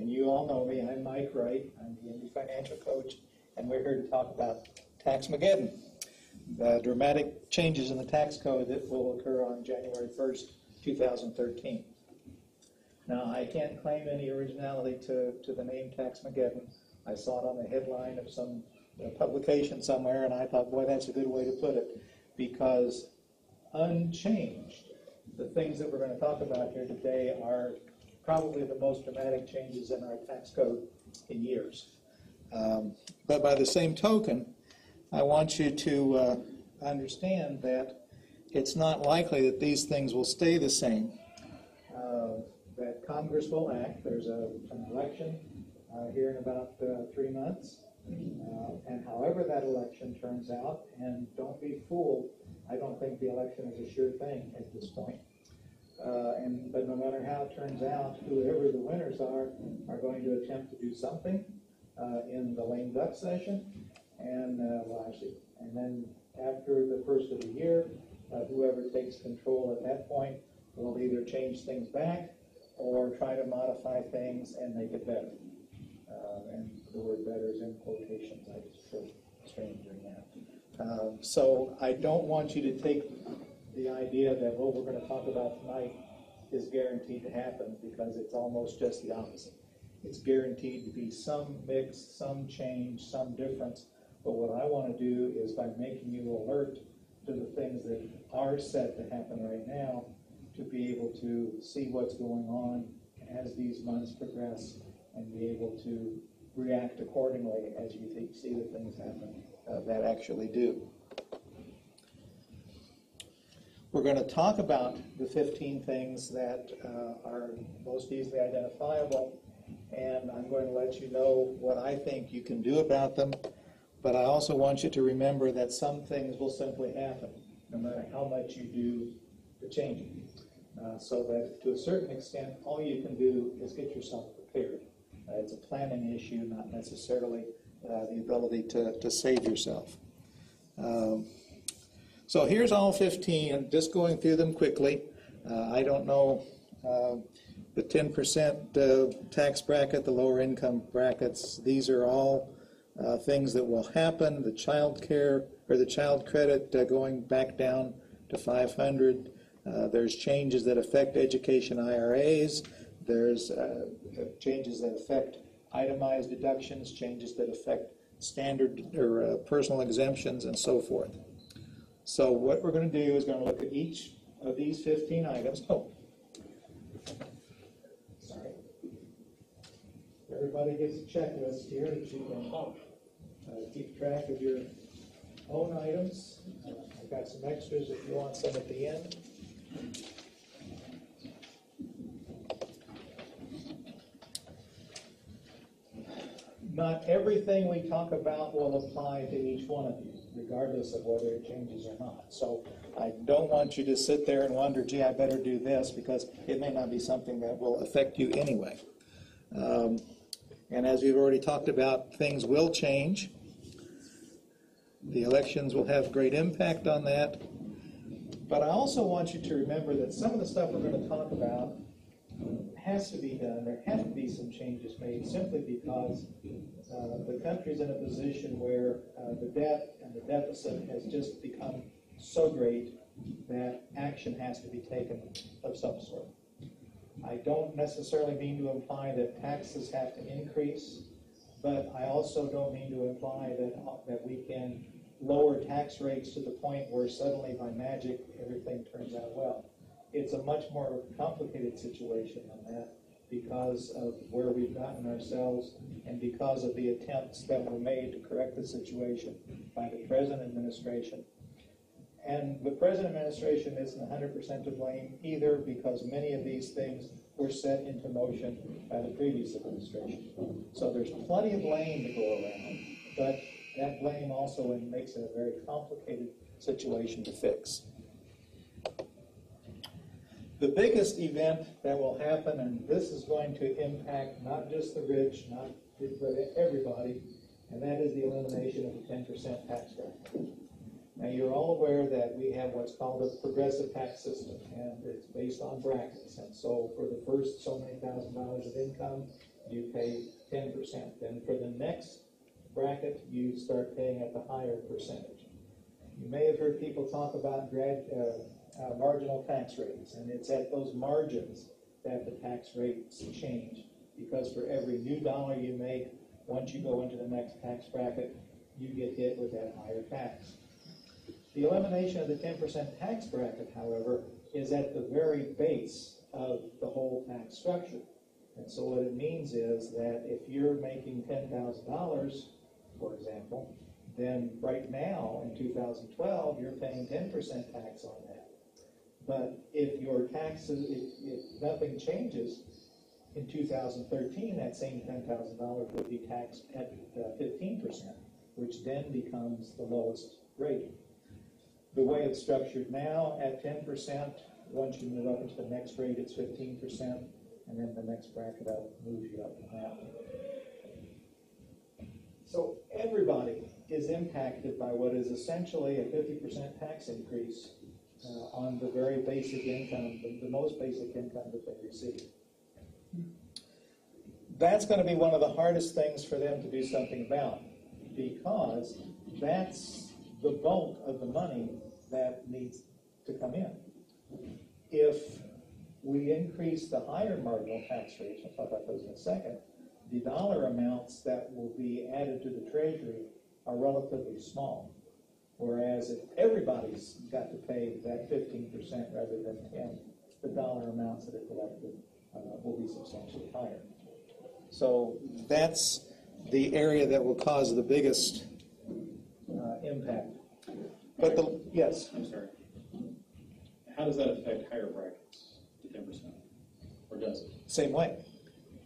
And you all know me, I'm Mike Wright, I'm the Indy Financial Coach, and we're here to talk about Taxmageddon, the dramatic changes in the tax code that will occur on January 1st, 2013. Now, I can't claim any originality to the name Taxmageddon. I saw it on the headline of some publication somewhere, and I thought, boy, that's a good way to put it, because unchanged, the things that we're going to talk about here today are probably the most dramatic changes in our tax code in years. But by the same token, I want you to understand that it's not likely that these things will stay the same, that Congress will act. There's an election here in about 3 months, and however that election turns out, and don't be fooled, I don't think the election is a sure thing at this point. But no matter how it turns out, whoever the winners are going to attempt to do something in the lame duck session, and then after the first of the year, whoever takes control at that point will either change things back or try to modify things and make it better. And the word better is in quotations. I just feel strange doing that. So I don't want you to take the idea that what we're going to talk about tonight is guaranteed to happen, because it's almost just the opposite. It's guaranteed to be some mix, some change, some difference. But what I want to do is, by making you alert to the things that are set to happen right now, to be able to see what's going on as these months progress and be able to react accordingly as you see the things happen that actually do. We're going to talk about the 15 things that are most easily identifiable, and I'm going to let you know what I think you can do about them, but I also want you to remember that some things will simply happen, no matter how much you do to change it. So that to a certain extent, all you can do is get yourself prepared. It's a planning issue, not necessarily the ability to save yourself. So here's all 15, and just going through them quickly. I don't know the 10% tax bracket, the lower income brackets. These are all things that will happen. The child care or the child credit going back down to 500. There's changes that affect education IRAs. There's changes that affect itemized deductions, changes that affect standard or personal exemptions, and so forth. So what we're going to do is going to look at each of these 15 items. Oh, sorry. Everybody gets a checklist here that you can keep track of your own items. I've got some extras if you want some at the end. Not everything we talk about will apply to each one of you, regardless of whether it changes or not. So I don't want you to sit there and wonder, gee, I better do this, because it may not be something that will affect you anyway. And as we've already talked about, things will change. The elections will have great impact on that. But I also want you to remember that some of the stuff we're going to talk about has to be done. There have to be some changes made, simply because the country's in a position where the debt and the deficit has just become so great that action has to be taken of some sort. I don't necessarily mean to imply that taxes have to increase, but I also don't mean to imply that we can lower tax rates to the point where suddenly by magic everything turns out well. It's a much more complicated situation than that, because of where we've gotten ourselves and because of the attempts that were made to correct the situation by the present administration. And the present administration isn't 100% to blame either, because many of these things were set into motion by the previous administration. So there's plenty of blame to go around, but that blame also makes it a very complicated situation to fix. The biggest event that will happen, and this is going to impact not just the rich, but everybody, and that is the elimination of the 10% tax bracket. Now, you're all aware that we have what's called a progressive tax system, and it's based on brackets. And so for the first so many $1,000s of income, you pay 10%. Then for the next bracket, you start paying at the higher percentage. You may have heard people talk about marginal tax rates, and it's at those margins that the tax rates change. Because for every new dollar you make, once you go into the next tax bracket, you get hit with that higher tax. The elimination of the 10% tax bracket, however, is at the very base of the whole tax structure. And so what it means is that if you're making $10,000, for example, then right now in 2012, you're paying 10% tax on that. But if your taxes, if nothing changes, in 2013, that same $10,000 would be taxed at 15%, which then becomes the lowest rate. The way it's structured now, at 10%, once you move up into the next rate, it's 15%, and then the next bracket up moves you up from that. So everybody is impacted by what is essentially a 50% tax increase on the very basic income, the most basic income that they receive. That's going to be one of the hardest things for them to do something about, because that's the bulk of the money that needs to come in. If we increase the higher marginal tax rates, I'll talk about those in a second, the dollar amounts that will be added to the Treasury are relatively small. Whereas if everybody's got to pay that 15% rather than 10%, the dollar amounts that are collected will be substantially higher. So that's the area that will cause the biggest impact. But yes? I'm sorry. How does that affect higher brackets to 10%? Or does it? Same way.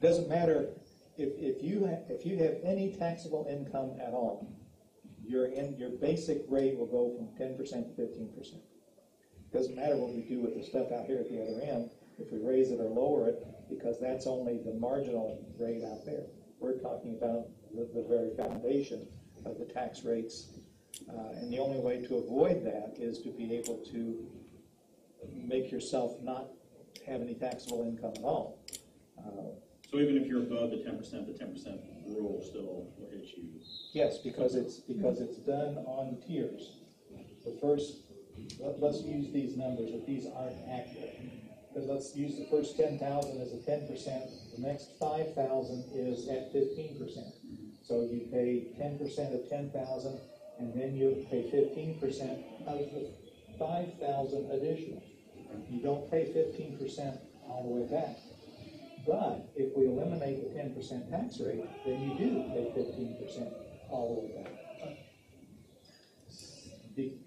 Doesn't matter if you have any taxable income at all, your basic rate will go from 10% to 15%. Doesn't matter what we do with the stuff out here at the other end, if we raise it or lower it, because that's only the marginal rate out there. We're talking about the very foundation of the tax rates. And the only way to avoid that is to be able to make yourself not have any taxable income at all. So even if you're above the 10% rule still will hit you? Yes, because it's done on tiers. The first, let's use these numbers, but these aren't accurate. But let's use the first 10,000 as a 10%. The next 5,000 is at 15%. So you pay 10% of 10,000, and then you pay 15% of the 5,000 additional. You don't pay 15% all the way back. But if we eliminate the 10% tax rate, then you do pay 15% all the way back.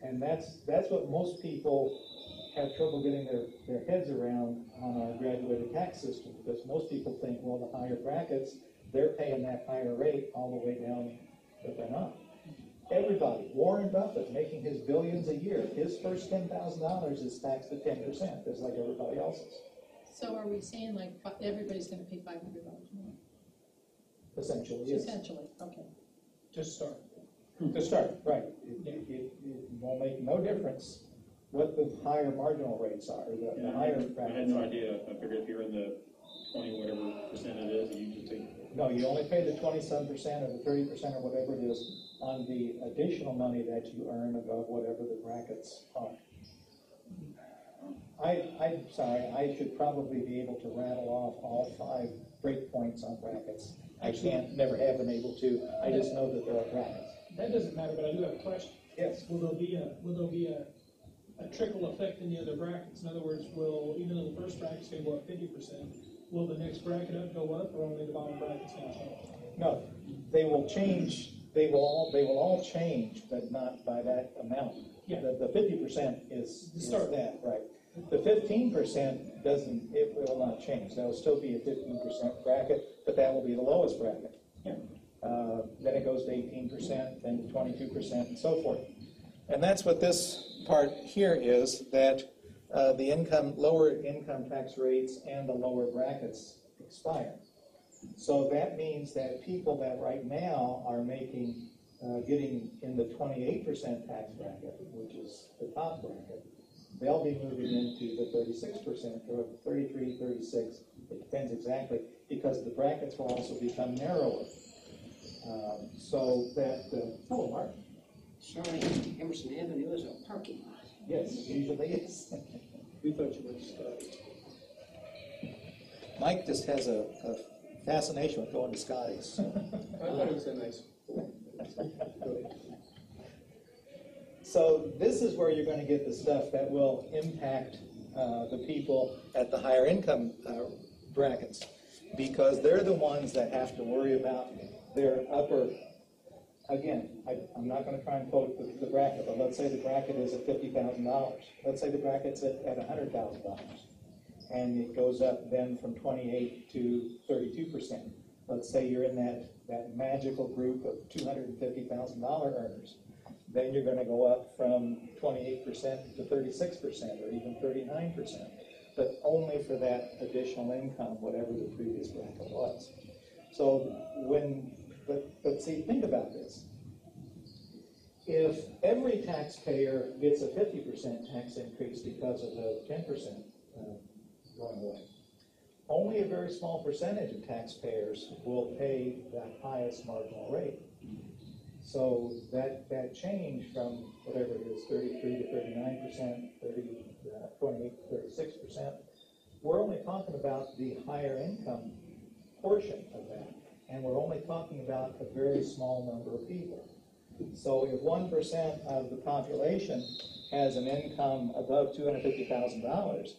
And that's what most people have trouble getting their heads around on our graduated tax system, because most people think, well, the higher brackets, they're paying that higher rate all the way down, but they're not. Everybody, Warren Buffett, making his billions a year, his first $10,000 is taxed at 10%, just like everybody else's. So are we saying like everybody's going to pay $500 more? Essentially, yes. Essentially, okay. To start. To start, right. It will make no difference what the higher marginal rates are. The higher I had no idea. I figured if you're in the 20 whatever percent it is, you just take. No, you only pay the 20-some percent or the 30% or whatever it is on the additional money that you earn above whatever the brackets are. I'm sorry, I should probably be able to rattle off all 5 breakpoints on brackets. I never have been able to. I just know that there are brackets. That doesn't matter, but I do have a question. Yes. Will there be a trickle effect in the other brackets? In other words, even though the first bracket's going to go up 50%, will the next bracket up go up, or only the bottom bracket's going to change? No, they will change. They will all change, but not by that amount. Yeah. The 50% is that, right? The 15% doesn't. It will not change. There will still be a 15% bracket, but that will be the lowest bracket. Yeah. Then it goes to 18%, then to 22%, and so forth. And that's what this part here is, that the lower income tax rates and the lower brackets expire. So that means that people that right now are making, getting in the 28% tax bracket, which is the top bracket, they'll be moving into the 36% or 33, 36. It depends exactly. because the brackets will also become narrower. So that, hello, Mark. Sorry, Emerson Avenue is a parking lot. Yes, it usually is. We thought you went to Scotty. Mike just has a fascination with going to Scotty's. I thought it was a nice. So this is where you're going to get the stuff that will impact the people at the higher income brackets, because they're the ones that have to worry about their upper. Again, I'm not going to try and quote the bracket, but let's say the bracket is at $50,000. Let's say the bracket's at $100,000, and it goes up then from 28 to 32%. Let's say you're in that magical group of $250,000 earners. Then you're going to go up from 28% to 36% or even 39%, but only for that additional income, whatever the previous bracket was. So but see, think about this. If every taxpayer gets a 50% tax increase because of the 10% going away, only a very small percentage of taxpayers will pay the highest marginal rate. So that change from whatever it is, 33 to 39%, 28 to 36%, we're only talking about the higher income portion of that. And we're only talking about a very small number of people. So if 1% of the population has an income above $250,000,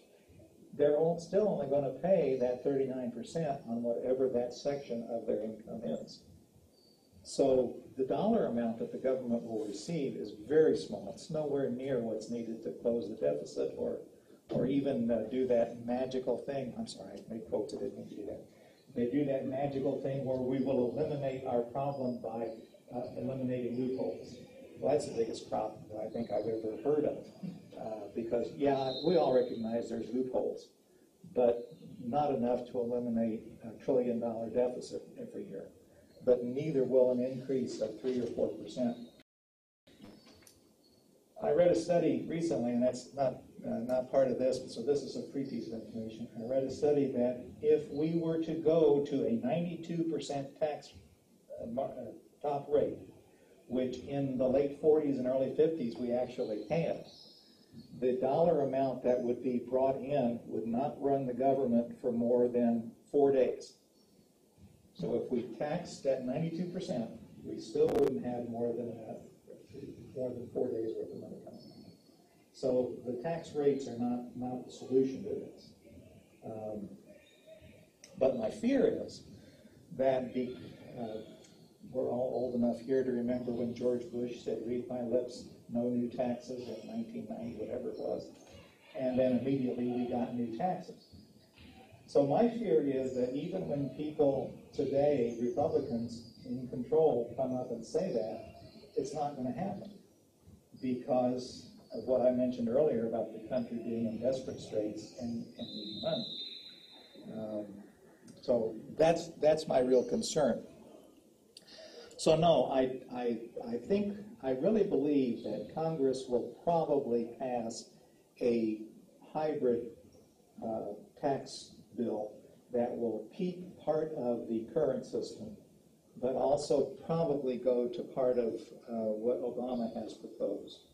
they're still only going to pay that 39% on whatever that section of their income is. So the dollar amount that the government will receive is very small. It's nowhere near what's needed to close the deficit or even do that magical thing. I'm sorry, I made quotes, I didn't mean to do that. They do that magical thing where we will eliminate our problem by eliminating loopholes. Well, that's the biggest problem that I think I've ever heard of. Because, yeah, we all recognize there's loopholes, but not enough to eliminate a $1 trillion deficit every year. But neither will an increase of 3 or 4%. I read a study recently, and that's not part of this, so this is a free piece of information. I read a study that if we were to go to a 92% tax top rate, which in the late 40s and early 50s we actually had, the dollar amount that would be brought in would not run the government for more than 4 days. So if we taxed at 92%, we still wouldn't have more than 4 days worth of money coming in. So the tax rates are not the solution to this. But my fear is that we're all old enough here to remember when George Bush said, "Read my lips, no new taxes," in 1990, whatever it was. And then immediately we got new taxes. So my fear is that even when people today, Republicans in control, come up and say that, it's not going to happen because of what I mentioned earlier about the country being in desperate straits and needing money. So that's my real concern. So no, I really believe that Congress will probably pass a hybrid tax bill that will keep part of the current system, but also probably go to part of what Obama has proposed.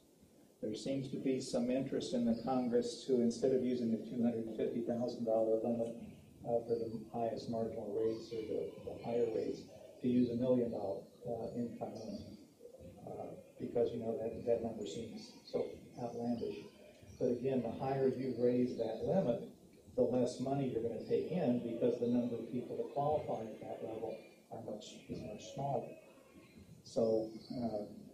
There seems to be some interest in the Congress to, instead of using the $250,000 limit for the highest marginal rates or the higher rates, to use $1 million income limit, because that number seems so outlandish. But again, the higher you raise that limit, the less money you're going to take in because the number of people that qualify at that level is much smaller. So,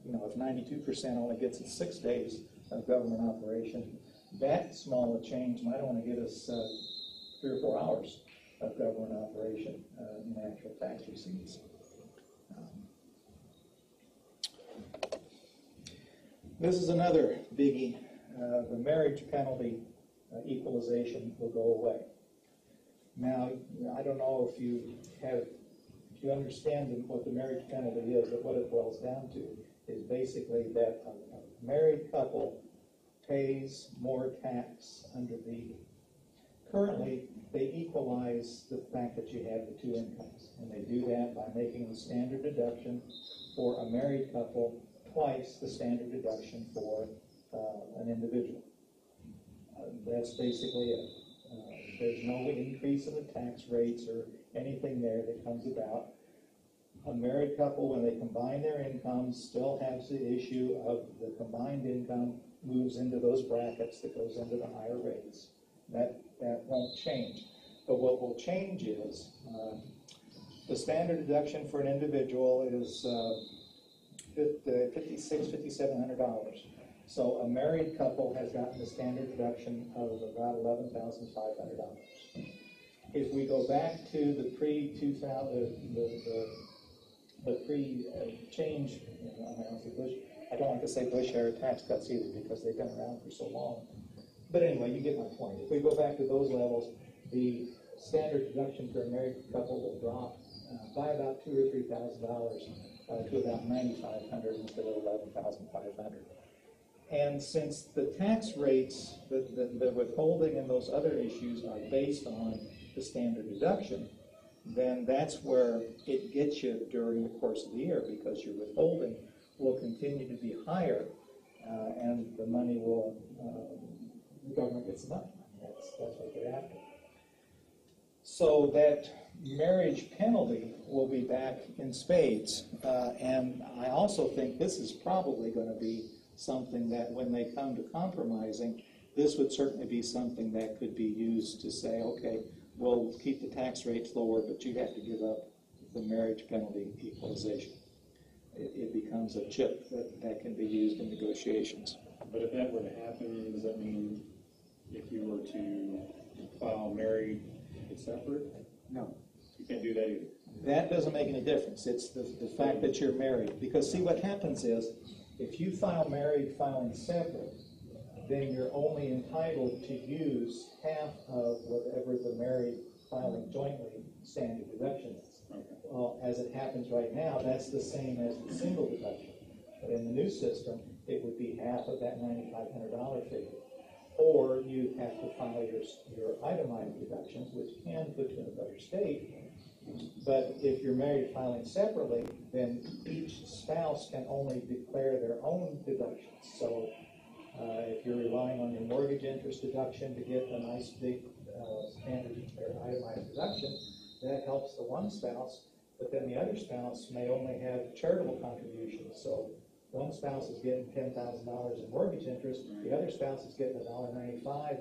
if 92% only gets us 6 days of government operation, that small a change might only get us 3 or 4 hours of government operation in actual tax receipts. This is another biggie. The marriage penalty equalization will go away. Now, I don't know if you understand what the marriage penalty is, but what it boils down to is basically that a married couple pays more tax under the, currently they equalize the fact that you have the two incomes. And they do that by making the standard deduction for a married couple twice the standard deduction for an individual. That's basically it. There's no increase in the tax rates or anything there that comes about. A married couple, when they combine their incomes, still has the issue of the combined income moves into those brackets that goes into the higher rates. That won't change. But what will change is the standard deduction for an individual is $5,600, $5,700. So a married couple has gotten the standard deduction of about $11,500. If we go back to the pre-2000, the pre-change, I don't like to say Bush era tax cuts either because they've been around for so long. But anyway, you get my point. If we go back to those levels, the standard deduction for a married couple will drop by about $2,000 or $3,000 to about $9,500 instead of $11,500. And since the tax rates, the withholding and those other issues are based on the standard deduction, then that's where it gets you during the course of the year, because your withholding will continue to be higher, and the money will, the government gets enough money. That's what they're after. So that marriage penalty will be back in spades, and I also think this is probably going to be something that when they come to compromising, this would certainly be something that could be used to say, okay, we'll keep the tax rates lower, but you have to give up the marriage penalty equalization. It becomes a chip that can be used in negotiations. But if that were to happen, does that mean if you were to file married, it's separate? No. You can't do that either. That doesn't make any difference. It's the fact that you're married. Because see, what happens is, if you file married filing separate, then you're only entitled to use half of whatever the married filing jointly standard deduction is. Okay. Well, as it happens right now, that's the same as the single deduction. But in the new system, it would be half of that $9,500 figure. Or you have to file your itemized deductions, which can put you in a better state. But if you're married filing separately, then each spouse can only declare their own deductions. So if you're relying on your mortgage interest deduction to get a nice big standard or itemized deduction, that helps the one spouse, but then the other spouse may only have charitable contributions. So one spouse is getting $10,000 in mortgage interest, the other spouse is getting $1.95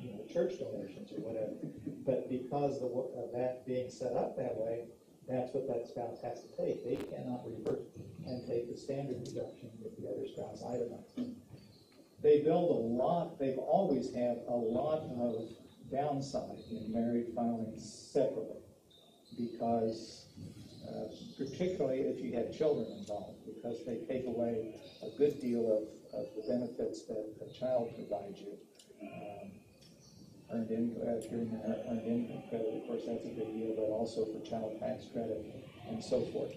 in church donations or whatever. But because of that being set up that way, that's what that spouse has to take. They cannot revert and take the standard deduction with the other spouse itemized. They build a lot, they've always had a lot of downside in married filing separately, because particularly if you have children involved, because they take away a good deal of the benefits that a child provides you. Earned income, if you're in an earned income credit, of course, that's a big deal, but also for child tax credit and so forth.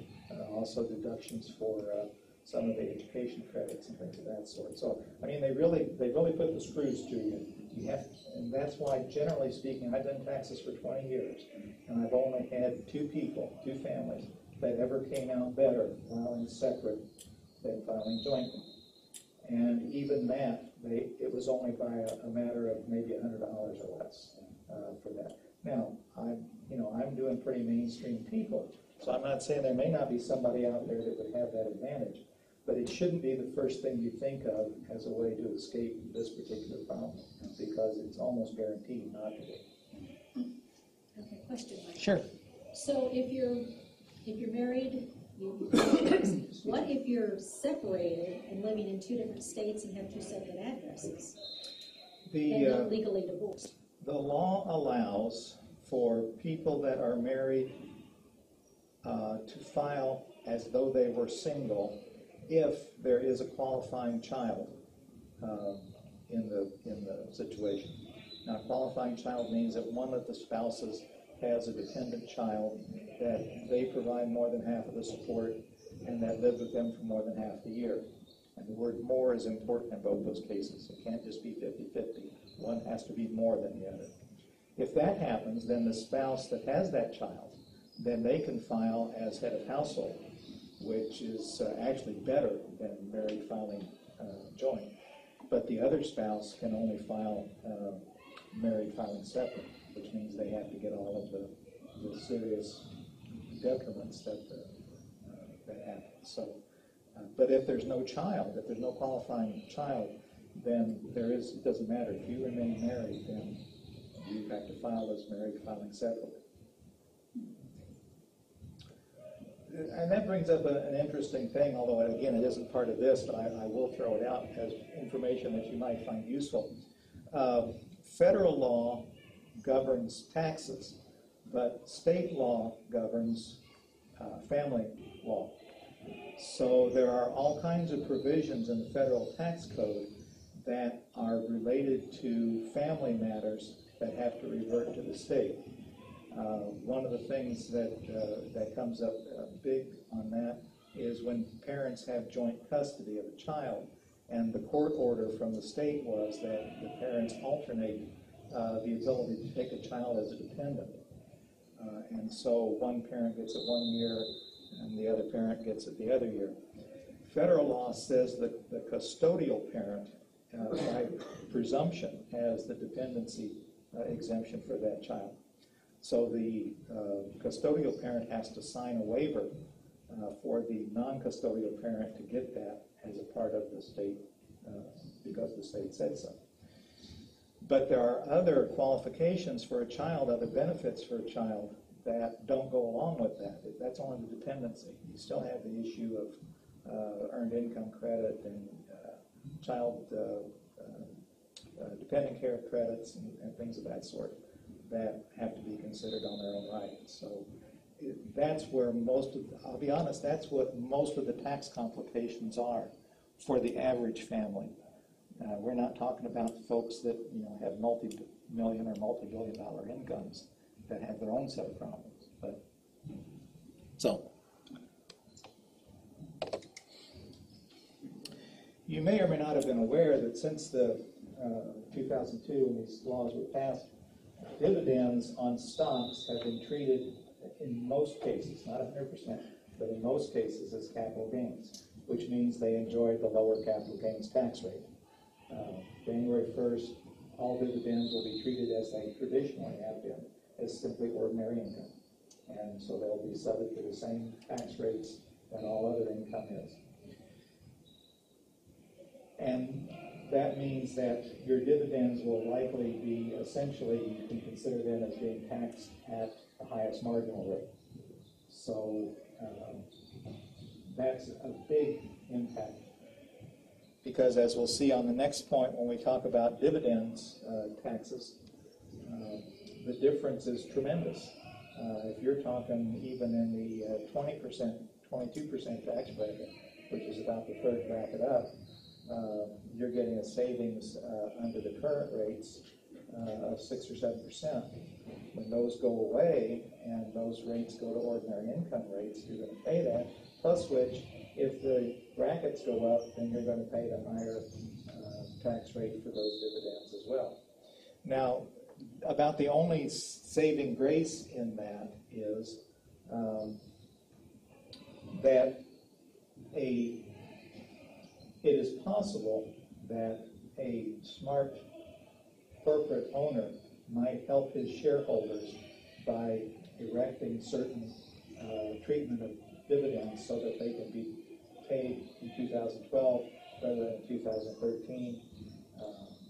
Also deductions for some of the education credits and things of that sort. So, I mean, they really put the screws to you. And that's why, generally speaking, I've done taxes for 20 years, and I've only had two families, that ever came out better filing separate than filing jointly. And even that, it was only by a matter of maybe $100 or less for that. Now, I'm doing pretty mainstream people, so I'm not saying there may not be somebody out there that would have that advantage, but it shouldn't be the first thing you think of as a way to escape this particular problem, because it's almost guaranteed not to be. Okay, question, Mike. Sure. So if you're married, what if you're separated and living in two different states and have two separate addresses and not legally divorced? The law allows for people that are married to file as though they were single if there is a qualifying child in the situation. Now, a qualifying child means that one of the spouses has a dependent child, that they provide more than half of the support, and that live with them for more than half the year. And the word more is important in both those cases. It can't just be 50-50. One has to be more than the other. If that happens, then the spouse that has that child, then they can file as head of household, which is actually better than married filing joint. But the other spouse can only file married filing separate, which means they have to get all of the serious detriments that happen. So, but if there's no child, if there's no qualifying child, then it doesn't matter. If you remain married, then you have to file as married filing separately. And that brings up an interesting thing, although again it isn't part of this, but I will throw it out as information that you might find useful. Federal law governs taxes, but state law governs family law. So there are all kinds of provisions in the federal tax code that are related to family matters that have to revert to the state. One of the things that comes up big on that is when parents have joint custody of a child, and the court order from the state was that the parents alternate the ability to take a child as a dependent. And so one parent gets it 1 year and the other parent gets it the other year. Federal law says that the custodial parent, by presumption, has the dependency exemption for that child. So the custodial parent has to sign a waiver for the non-custodial parent to get that as a part of the state because the state said so. But there are other qualifications for a child, other benefits for a child that don't go along with that. That's only the dependency. You still have the issue of earned income credit and child dependent care credits and things of that sort that have to be considered on their own right. So that's where I'll be honest, that's what most of the tax complications are for the average family. We're not talking about folks that have multi-million or multi-billion-dollar incomes that have their own set of problems. But so you may or may not have been aware that since the 2002 when these laws were passed, dividends on stocks have been treated in most cases, not 100%, but in most cases as capital gains, which means they enjoy the lower capital gains tax rate. January 1st, all dividends will be treated as they traditionally have been, as simply ordinary income. And so they'll be subject to the same tax rates that all other income is. And that means that your dividends will likely be essentially, you can consider them as being taxed at the highest marginal rate. So that's a big impact. Because as we'll see on the next point when we talk about dividends taxes, the difference is tremendous. If you're talking even in the 20%, 22% tax bracket, which is about the third bracket up, you're getting a savings under the current rates of 6 or 7%. When those go away and those rates go to ordinary income rates, you're going to pay that, plus which, if the brackets go up, then you're going to pay the higher tax rate for those dividends as well. Now, about the only saving grace in that is that it is possible that a smart corporate owner might help his shareholders by erecting certain treatment of dividends so that they can be paid in 2012 rather than in 2013.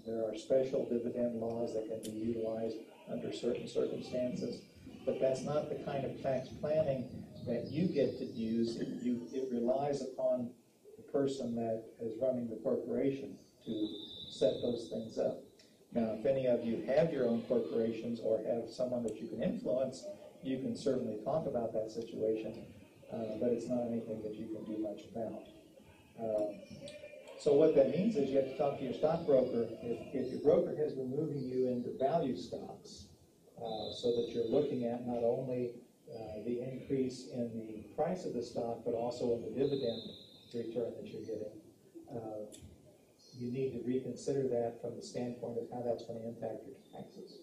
There are special dividend laws that can be utilized under certain circumstances, but that's not the kind of tax planning that you get to use. It relies upon the person that is running the corporation to set those things up. Now, if any of you have your own corporations or have someone that you can influence, you can certainly talk about that situation, but it's not anything that you can do much about. So what that means is you have to talk to your stockbroker. If your broker has been moving you into value stocks, so that you're looking at not only the increase in the price of the stock, but also in the dividend return that you're getting, you need to reconsider that from the standpoint of how that's going to impact your taxes.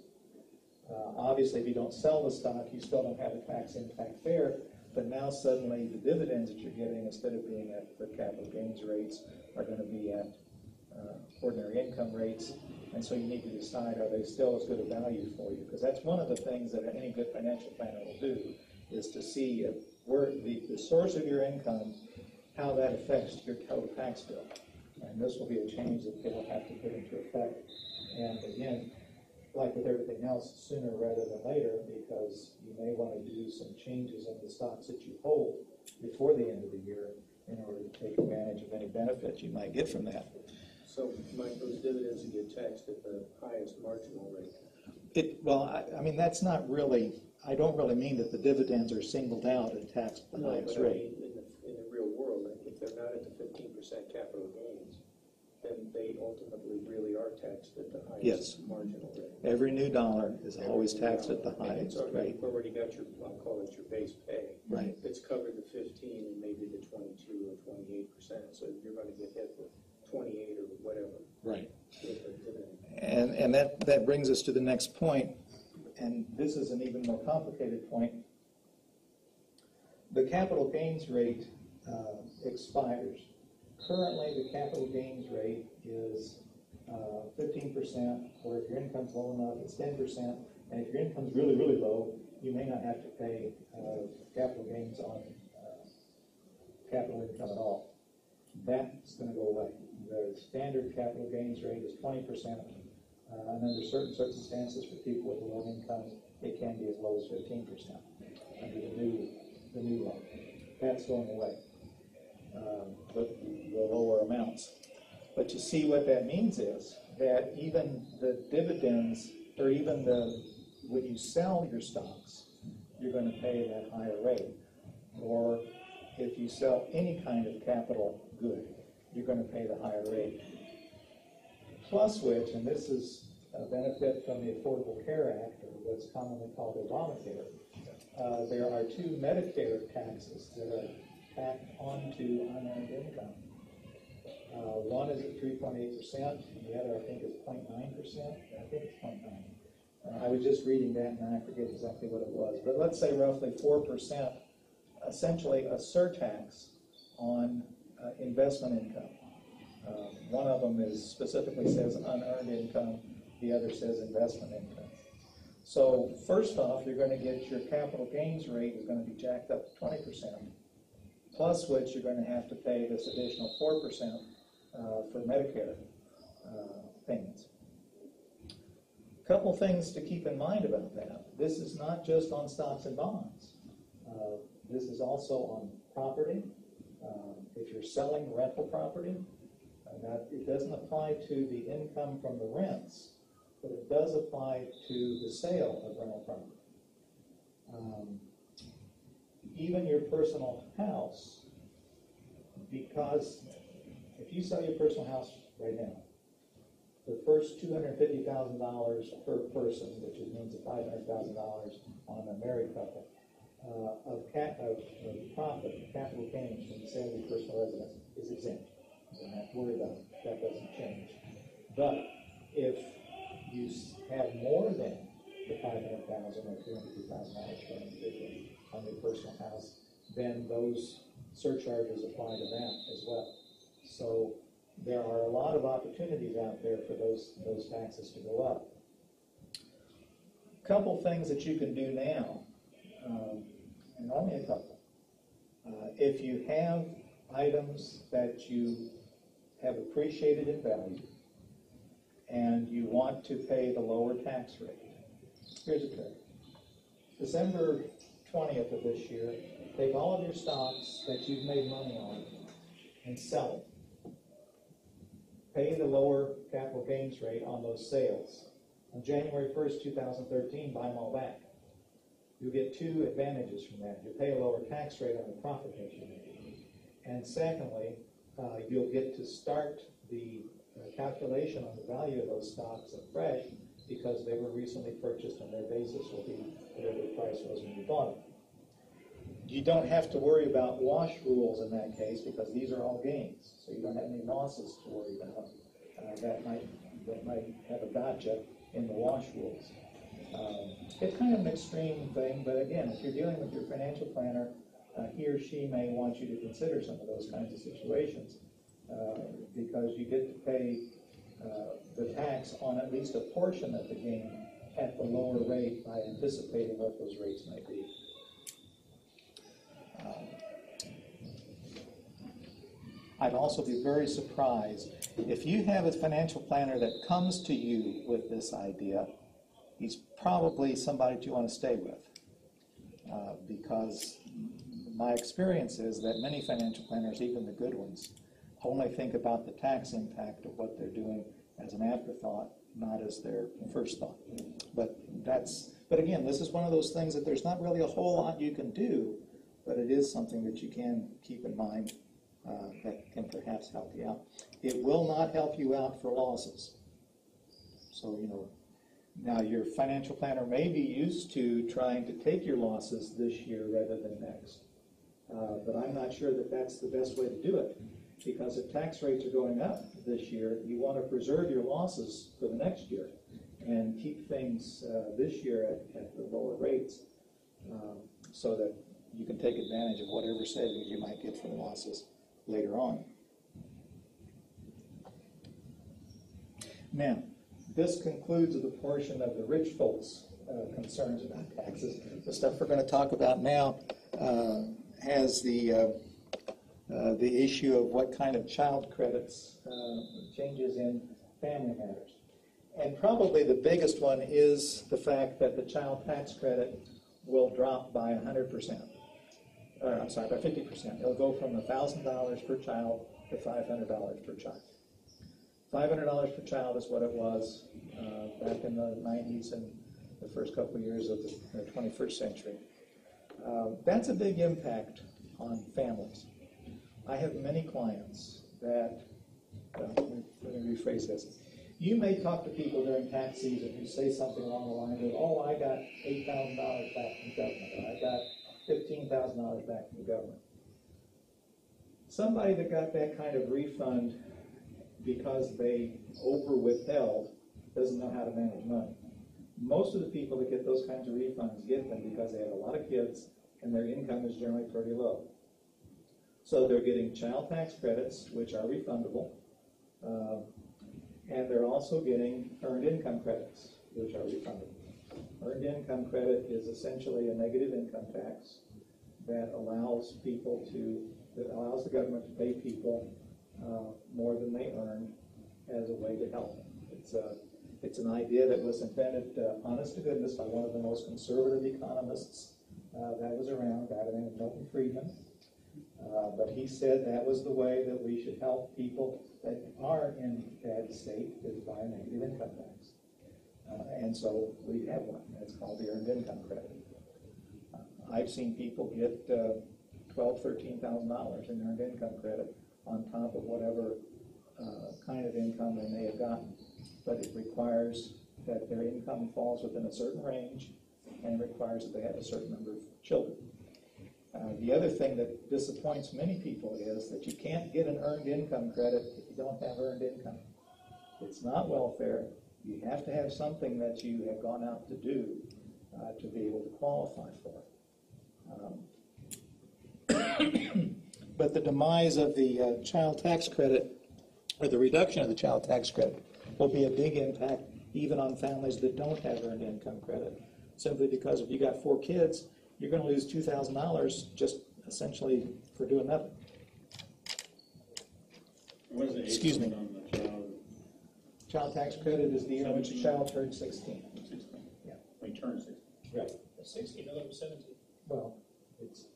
Obviously, if you don't sell the stock, you still don't have a tax impact there, but now suddenly the dividends that you're getting, instead of being at the capital gains rates, are going to be at ordinary income rates, and so you need to decide, are they still as good a value for you? Because that's one of the things that any good financial planner will do, is to see if where the source of your income, how that affects your total tax bill. And this will be a change that they will have to put into effect. And again, like with everything else, sooner rather than later, because you may want to do some changes in the stocks that you hold before the end of the year in order to take advantage of any benefits you might get from that. So, Mike, those dividends will get taxed at the highest marginal rate. I mean, that's not really, I don't really mean that the dividends are singled out and taxed at the No, highest but rate. I mean, in the real world, if they're not at the 15% capital gains, then they ultimately really are taxed at the Yes. highest marginal rate. Every new dollar is always taxed at the And highest it's rate. already got your, I'll call it your base pay. Right. It's covered the 15 and maybe the 22 or 28%, so you're going to get hit with 28 or whatever. Right. With the dividend. And that brings us to the next point, and this is an even more complicated point. The capital gains rate expires. Currently, the capital gains rate is 15%, or if your income's low enough, it's 10%, and if your income's really, really low, you may not have to pay capital gains on capital income at all. That's going to go away. The standard capital gains rate is 20%, and under certain circumstances for people with low incomes, it can be as low as 15% under the new law. That's going away, the lower amounts. But you see what that means is that even the dividends, or even when you sell your stocks, you're going to pay that higher rate. Or if you sell any kind of capital good, you're going to pay the higher rate. Plus which, and this is a benefit from the Affordable Care Act, or what's commonly called Obamacare, there are two Medicare taxes that are tacked onto unearned income. One is at 3.8%, and the other, I think, is 0.9%. I think it's 0.9. I was just reading that, and I forget exactly what it was. But let's say roughly 4%, essentially a surtax on investment income. One of them specifically says unearned income, the other says investment income. So first off, you're going to get your capital gains rate is going to be jacked up to 20%, plus which you're going to have to pay this additional 4% for Medicare payments. A couple things to keep in mind about that. This is not just on stocks and bonds. This is also on property. If you're selling rental property, it doesn't apply to the income from the rents, but it does apply to the sale of rental property. Even your personal house, because if you sell your personal house right now, the first $250,000 per person, which means $500,000 on a married couple, of profit, capital gains from the sale of your personal residence is exempt. You don't have to worry about it. That doesn't change. But if you have more than the $500,000 or $250,000 per individual on your personal house, then those surcharges apply to that as well. So there are a lot of opportunities out there for those taxes to go up. A couple things that you can do now, and only a couple. If you have items that you have appreciated in value and you want to pay the lower tax rate, here's a trick. December 20th of this year, take all of your stocks that you've made money on and sell them. Pay the lower capital gains rate on those sales. On January 1st, 2013, buy them all back. You'll get two advantages from that. You'll pay a lower tax rate on the profit that you make. And secondly, you'll get to start the calculation on the value of those stocks afresh because they were recently purchased and their basis will be whatever the price was when you bought them. You don't have to worry about wash rules in that case because these are all gains, so you don't have any losses to worry about. That might have a gotcha in the wash rules. It's kind of an extreme thing, but again, if you're dealing with your financial planner, he or she may want you to consider some of those kinds of situations because you get to pay the tax on at least a portion of the gain at the lower rate by anticipating what those rates might be. I'd also be very surprised if you have a financial planner that comes to you with this idea. He's probably somebody that you want to stay with because my experience is that many financial planners, even the good ones, only think about the tax impact of what they're doing as an afterthought, not as their first thought. But again, this is one of those things that there's not really a whole lot you can do, but it is something that you can keep in mind that can perhaps help you out. It will not help you out for losses. So, now your financial planner may be used to trying to take your losses this year rather than next. But I'm not sure that that's the best way to do it, because if tax rates are going up this year, you want to preserve your losses for the next year and keep things this year at the lower rates so that you can take advantage of whatever savings you might get from losses later on. Now, this concludes the portion of the rich folks' concerns about taxes. The stuff we're going to talk about now has the issue of what kind of child credits changes in family matters. And probably the biggest one is the fact that the child tax credit will drop by 100%. By 50%. It'll go from $1,000 per child to $500 per child. $500 per child is what it was back in the 90s and the first couple of years of the 21st century. That's a big impact on families. I have many clients that, let me rephrase this. You may talk to people during tax season who say something along the line of, oh, I got $8,000 back from the government, or I got $15,000 back from the government. Somebody that got that kind of refund because they over-withheld doesn't know how to manage money. Most of the people that get those kinds of refunds get them because they have a lot of kids and their income is generally pretty low. So they're getting child tax credits, which are refundable, and they're also getting earned income credits, which are refundable. Earned income credit is essentially a negative income tax that allows the government to pay people more than they earn as a way to help them. It's an idea that was invented, honest to goodness, by one of the most conservative economists that was around, by the name of Milton Friedman. But he said that was the way that we should help people that are in bad state, is by a negative income tax. And so we have one. It's called the Earned Income Credit. I've seen people get $12,000, $13,000 in Earned Income Credit on top of whatever kind of income they may have gotten. But it requires that their income falls within a certain range, and it requires that they have a certain number of children. The other thing that disappoints many people is that you can't get an earned income credit if you don't have earned income. It's not welfare. You have to have something that you have gone out to do to be able to qualify for it. But the demise of the child tax credit, or the reduction of the child tax credit, will be a big impact even on families that don't have earned income credit. Simply because if you got 4 kids, you're going to lose $2,000 just essentially for doing nothing. What is the age limit on the child? Child tax credit is the year in which a child turns 16. 16. Yeah. When he turns 16. Right. 16, another 17. Well, it's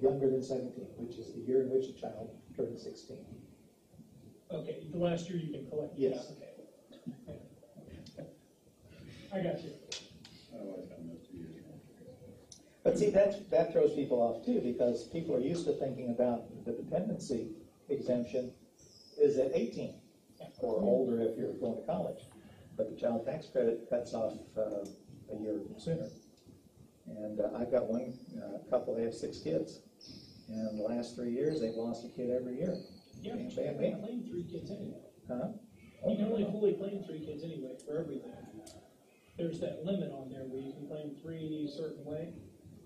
younger than 17, which is the year in which a child turns 16. Okay, the last year you can collect. Yes. Yeah, okay. I got you. I always got those 2 years. But see, that throws people off too, because people are used to thinking about the dependency exemption is at 18 or older if you're going to college. But the child tax credit cuts off a year sooner. And I've got one couple, they have 6 kids. And in the last 3 years, they've lost a kid every year. Yeah, Bam, but bam, you can bam. claim 3 kids anyway. Huh? You can only fully claim 3 kids anyway for everything. there's that limit on there where you can claim 3 a certain way.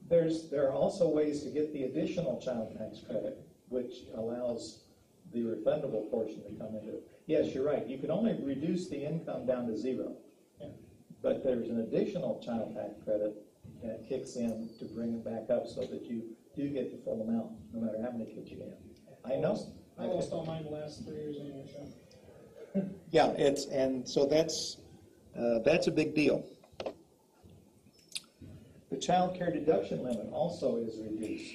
There are also ways to get the additional child tax credit, which allows the refundable portion to come into it. Yes, you're right. You can only reduce the income down to 0. Yeah. But there's an additional child tax credit that kicks in to bring it back up so that you do get the full amount, no matter how many kids you have. I know. I lost all mine the last 3 years anyway, so. Yeah, and so that's a big deal. The child care deduction limit also is reduced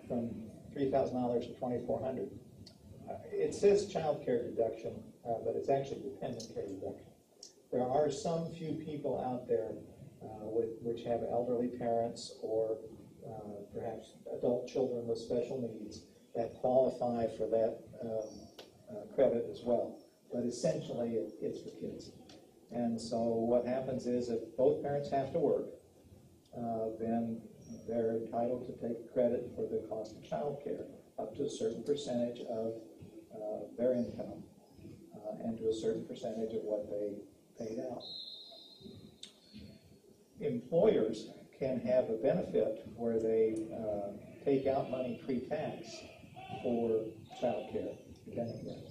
from $3,000 to $2,400. It says child care deduction, but it's actually dependent care deduction. There are some few people out there which have elderly parents or perhaps adult children with special needs that qualify for that credit as well. But essentially, it's for kids. And so what happens is if both parents have to work, then they're entitled to take credit for the cost of child care up to a certain percentage of their income and to a certain percentage of what they paid out. Employers can have a benefit where they take out money pre-tax for child care, depending on that.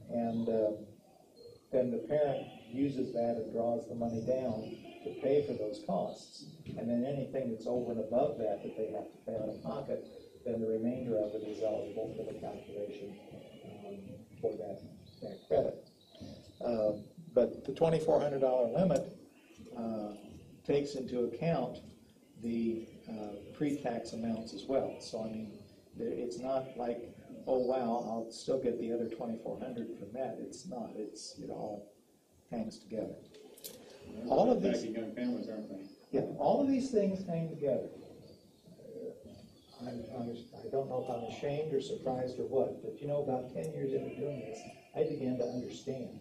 And then the parent uses that and draws the money down to pay for those costs. And then anything that's over and above that they have to pay out of pocket, then the remainder of it is eligible for the calculation for that credit. But the $2,400 limit takes into account the pre-tax amounts as well. So I mean, it's not like, oh wow, I'll still get the other $2,400 from that. It's not. It all hangs together. All of these young families, aren't they? Yeah, all of these things hang together. I don't know if I'm ashamed or surprised or what, but you know, about 10 years into doing this, I began to understand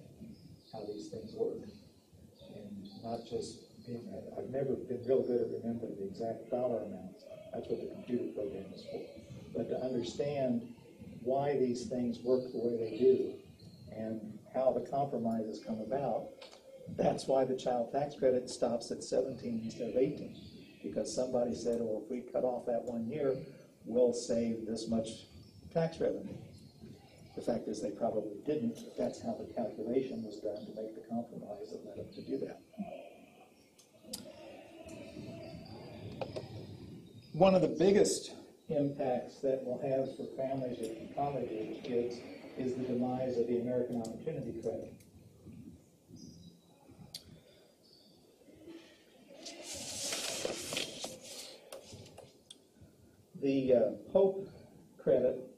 how these things work. And not just being, I've never been real good at remembering the exact dollar amounts. That's what the computer program is for. But to understand why these things work the way they do and how the compromises come about, that's why the child tax credit stops at 17 instead of 18. Because somebody said, well, if we cut off that 1 year, we'll save this much tax revenue. The fact is they probably didn't, but that's how the calculation was done to make the compromise that led them to do that. One of the biggest impacts that we'll have for families with college-age kids is the demise of the American Opportunity Credit. The HOPE credit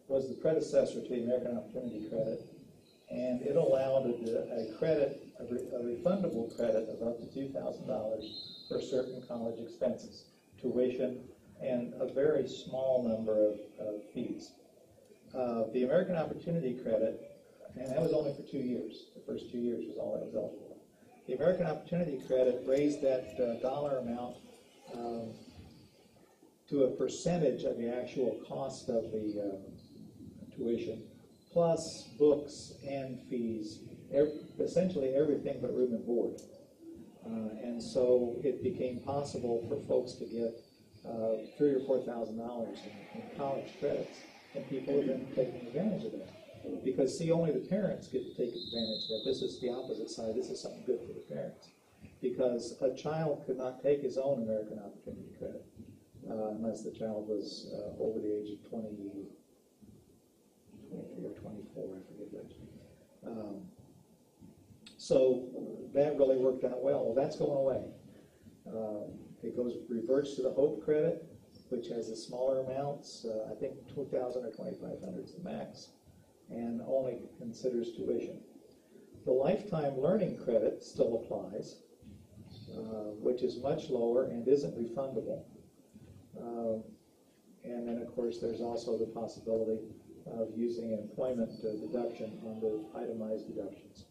was the predecessor to the American Opportunity Credit, and it allowed a credit, a refundable credit of up to $2,000 for certain college expenses, tuition, and a very small number of fees. The American Opportunity Credit, and that was only for 2 years. The first 2 years was all that was eligible. The American Opportunity Credit raised that dollar amount to a percentage of the actual cost of the tuition, plus books and fees, essentially everything but room and board. And so it became possible for folks to get $3,000 or $4,000 in college credits, and people have been taking advantage of that. Because, see, only the parents get to take advantage of that. This is the opposite side. This is something good for the parents. Because a child could not take his own American Opportunity Credit unless the child was over the age of 23 or 24, I forget which. So that really worked out well. Well, that's going away. It reverts to the HOPE credit, which has the smaller amounts. I think $2,000 or $2,500 is the max, and only considers tuition. The lifetime learning credit still applies, which is much lower and isn't refundable. And then, of course, there's also the possibility of using an employment deduction on the itemized deductions.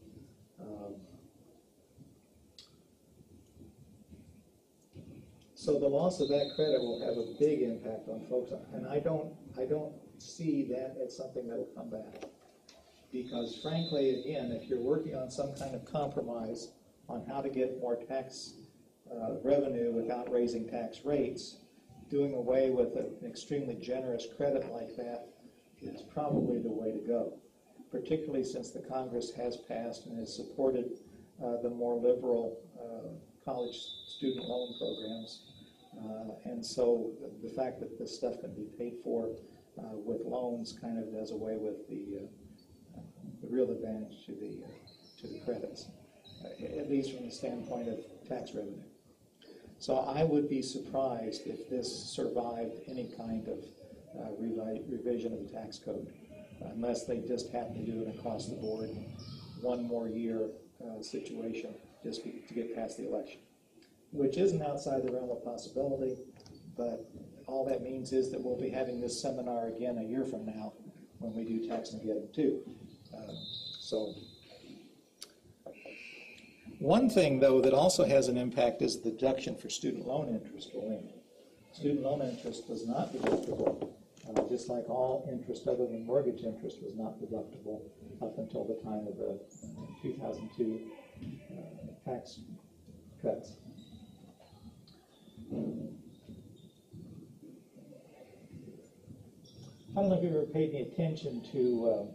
So the loss of that credit will have a big impact on folks, and I don't see that as something that will come back. Because frankly, again, if you're working on some kind of compromise on how to get more tax revenue without raising tax rates, doing away with an extremely generous credit like that is probably the way to go, particularly since the Congress has passed and has supported the more liberal college student loan programs. And so the fact that this stuff can be paid for with loans kind of does away with the real advantage to the credits, at least from the standpoint of tax revenue. So I would be surprised if this survived any kind of revision of the tax code, unless they just happen to do an across the board, one more year situation just to get past the election, which isn't outside the realm of possibility, but all that means is that we'll be having this seminar again a year from now when we do Taxmageddon 2. So one thing, though, that also has an impact is the deduction for student loan interest for women. Student loan interest was not deductible, just like all interest other than mortgage interest was not deductible up until the time of the 2002 tax cuts. I don't know if you've ever paid any attention to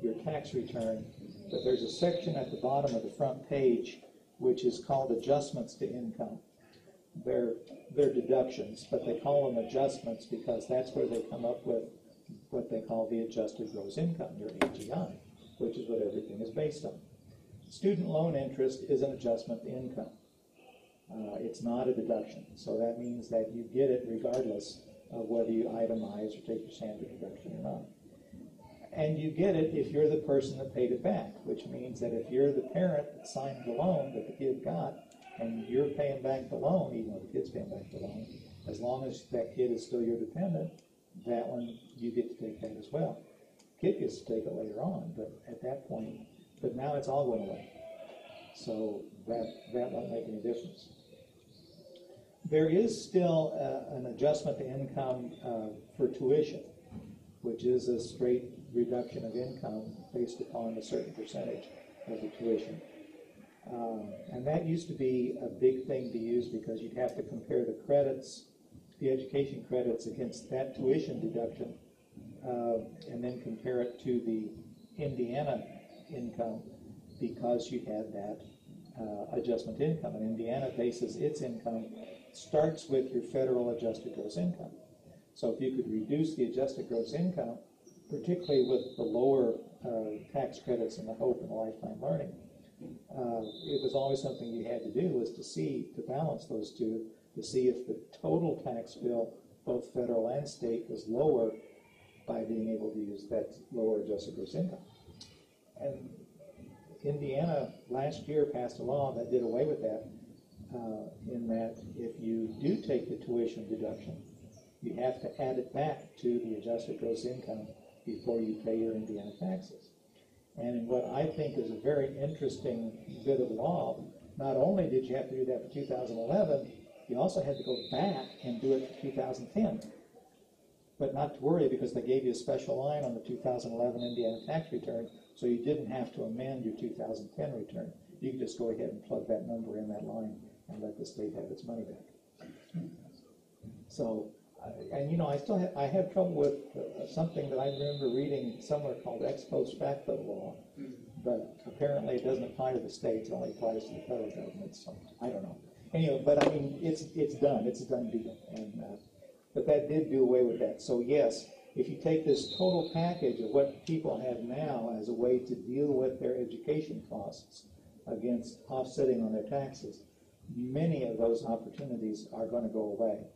your tax return, but there's a section at the bottom of the front page which is called adjustments to income. They're deductions, but they call them adjustments because that's where they come up with what they call the adjusted gross income, your AGI, which is what everything is based on. Student loan interest is an adjustment to income. It's not a deduction, so that means that you get it regardless of whether you itemize or take your standard deduction or not. And you get it if you're the person that paid it back, which means that if you're the parent that signed the loan that the kid got, and you're paying back the loan, even though the kid's paying back the loan, as long as that kid is still your dependent, that one, you get to take that as well. Kid gets to take it later on, but at that point, but now it's all going away. So that won't make any difference. There is still an adjustment to income for tuition, which is a straight reduction of income based upon a certain percentage of the tuition. And that used to be a big thing to use because you'd have to compare the credits, the education credits, against that tuition deduction, and then compare it to the Indiana income because you had that adjustment to income. And Indiana bases its income starts with your federal adjusted gross income. So if you could reduce the adjusted gross income, particularly with the lower tax credits and the HOPE and the lifetime learning, it was always something you had to do, was to balance those two, to see if the total tax bill, both federal and state, was lower by being able to use that lower adjusted gross income. And Indiana last year passed a law that did away with that, in that if you do take the tuition deduction, you have to add it back to the adjusted gross income before you pay your Indiana taxes. And in what I think is a very interesting bit of law, not only did you have to do that for 2011, you also had to go back and do it for 2010. But not to worry, because they gave you a special line on the 2011 Indiana tax return, so you didn't have to amend your 2010 return. You could just go ahead and plug that number in that line and let the state have its money back. So, and you know, I have trouble with something that I remember reading somewhere called ex post facto law, but apparently it doesn't apply to the states, it only applies to the federal government, so I don't know. Anyway, but I mean, it's done, it's a done deal, and but that did do away with that. So yes, if you take this total package of what people have now as a way to deal with their education costs against offsetting on their taxes, many of those opportunities are going to go away.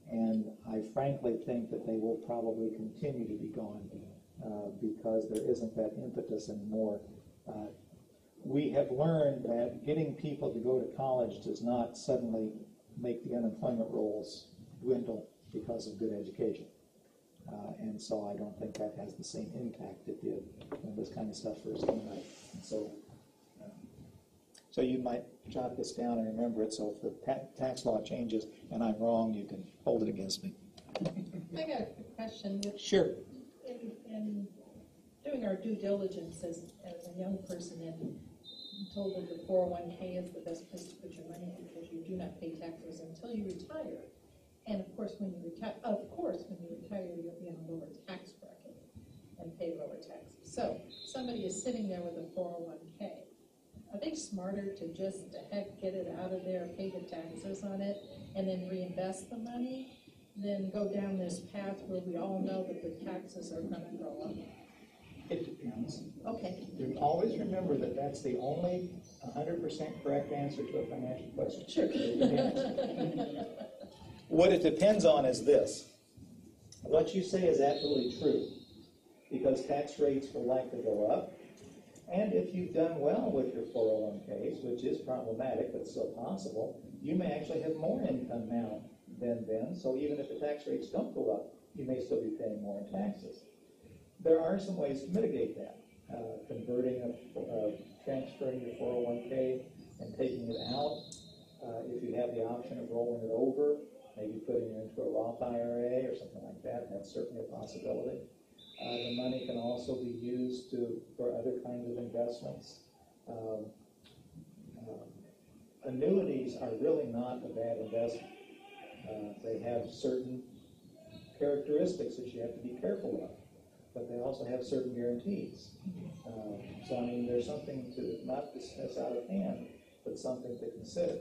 And I frankly think that they will probably continue to be gone because there isn't that impetus anymore. We have learned that getting people to go to college does not suddenly make the unemployment rolls dwindle because of good education. And so I don't think that has the same impact it did when this kind of stuff first came out. So you might jot this down and remember it, so if the tax law changes and I'm wrong, you can hold it against me. I got a quick question. Sure. In doing our due diligence as a young person in told that your 401k is the best place to put your money because you do not pay taxes until you retire. And of course, when you retire, you'll be on a lower tax bracket and pay lower taxes. So somebody is sitting there with a 401k. Are they smarter to just the heck get it out of there, pay the taxes on it, and then reinvest the money, than go down this path where we all know that the taxes are going to go up? It depends. Okay. You always remember that that's the only 100% correct answer to a financial question. Sure. It depends. What it depends on is this. What you say is absolutely true, because tax rates will likely go up. And if you've done well with your 401ks, which is problematic but still possible, you may actually have more income now than then. So even if the tax rates don't go up, you may still be paying more in taxes. There are some ways to mitigate that. Transferring your 401k and taking it out. If you have the option of rolling it over, maybe putting it into a Roth IRA or something like that, that's certainly a possibility. The money can also be used for other kinds of investments. Annuities are really not a bad investment. They have certain characteristics that you have to be careful of, but they also have certain guarantees. So I mean, there's something to not dismiss out of hand, but something to consider.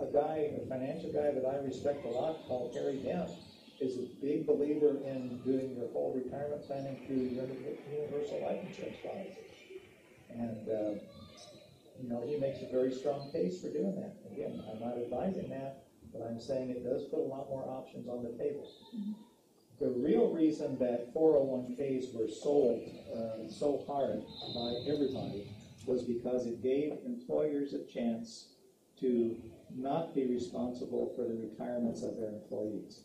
A financial guy that I respect a lot called Harry Dent is a big believer in doing your whole retirement planning through universal life insurance policy. And, he makes a very strong case for doing that. Again, I'm not advising that, but I'm saying it does put a lot more options on the table. Mm-hmm. The real reason that 401ks were sold so hard by everybody was because it gave employers a chance to not be responsible for the retirements of their employees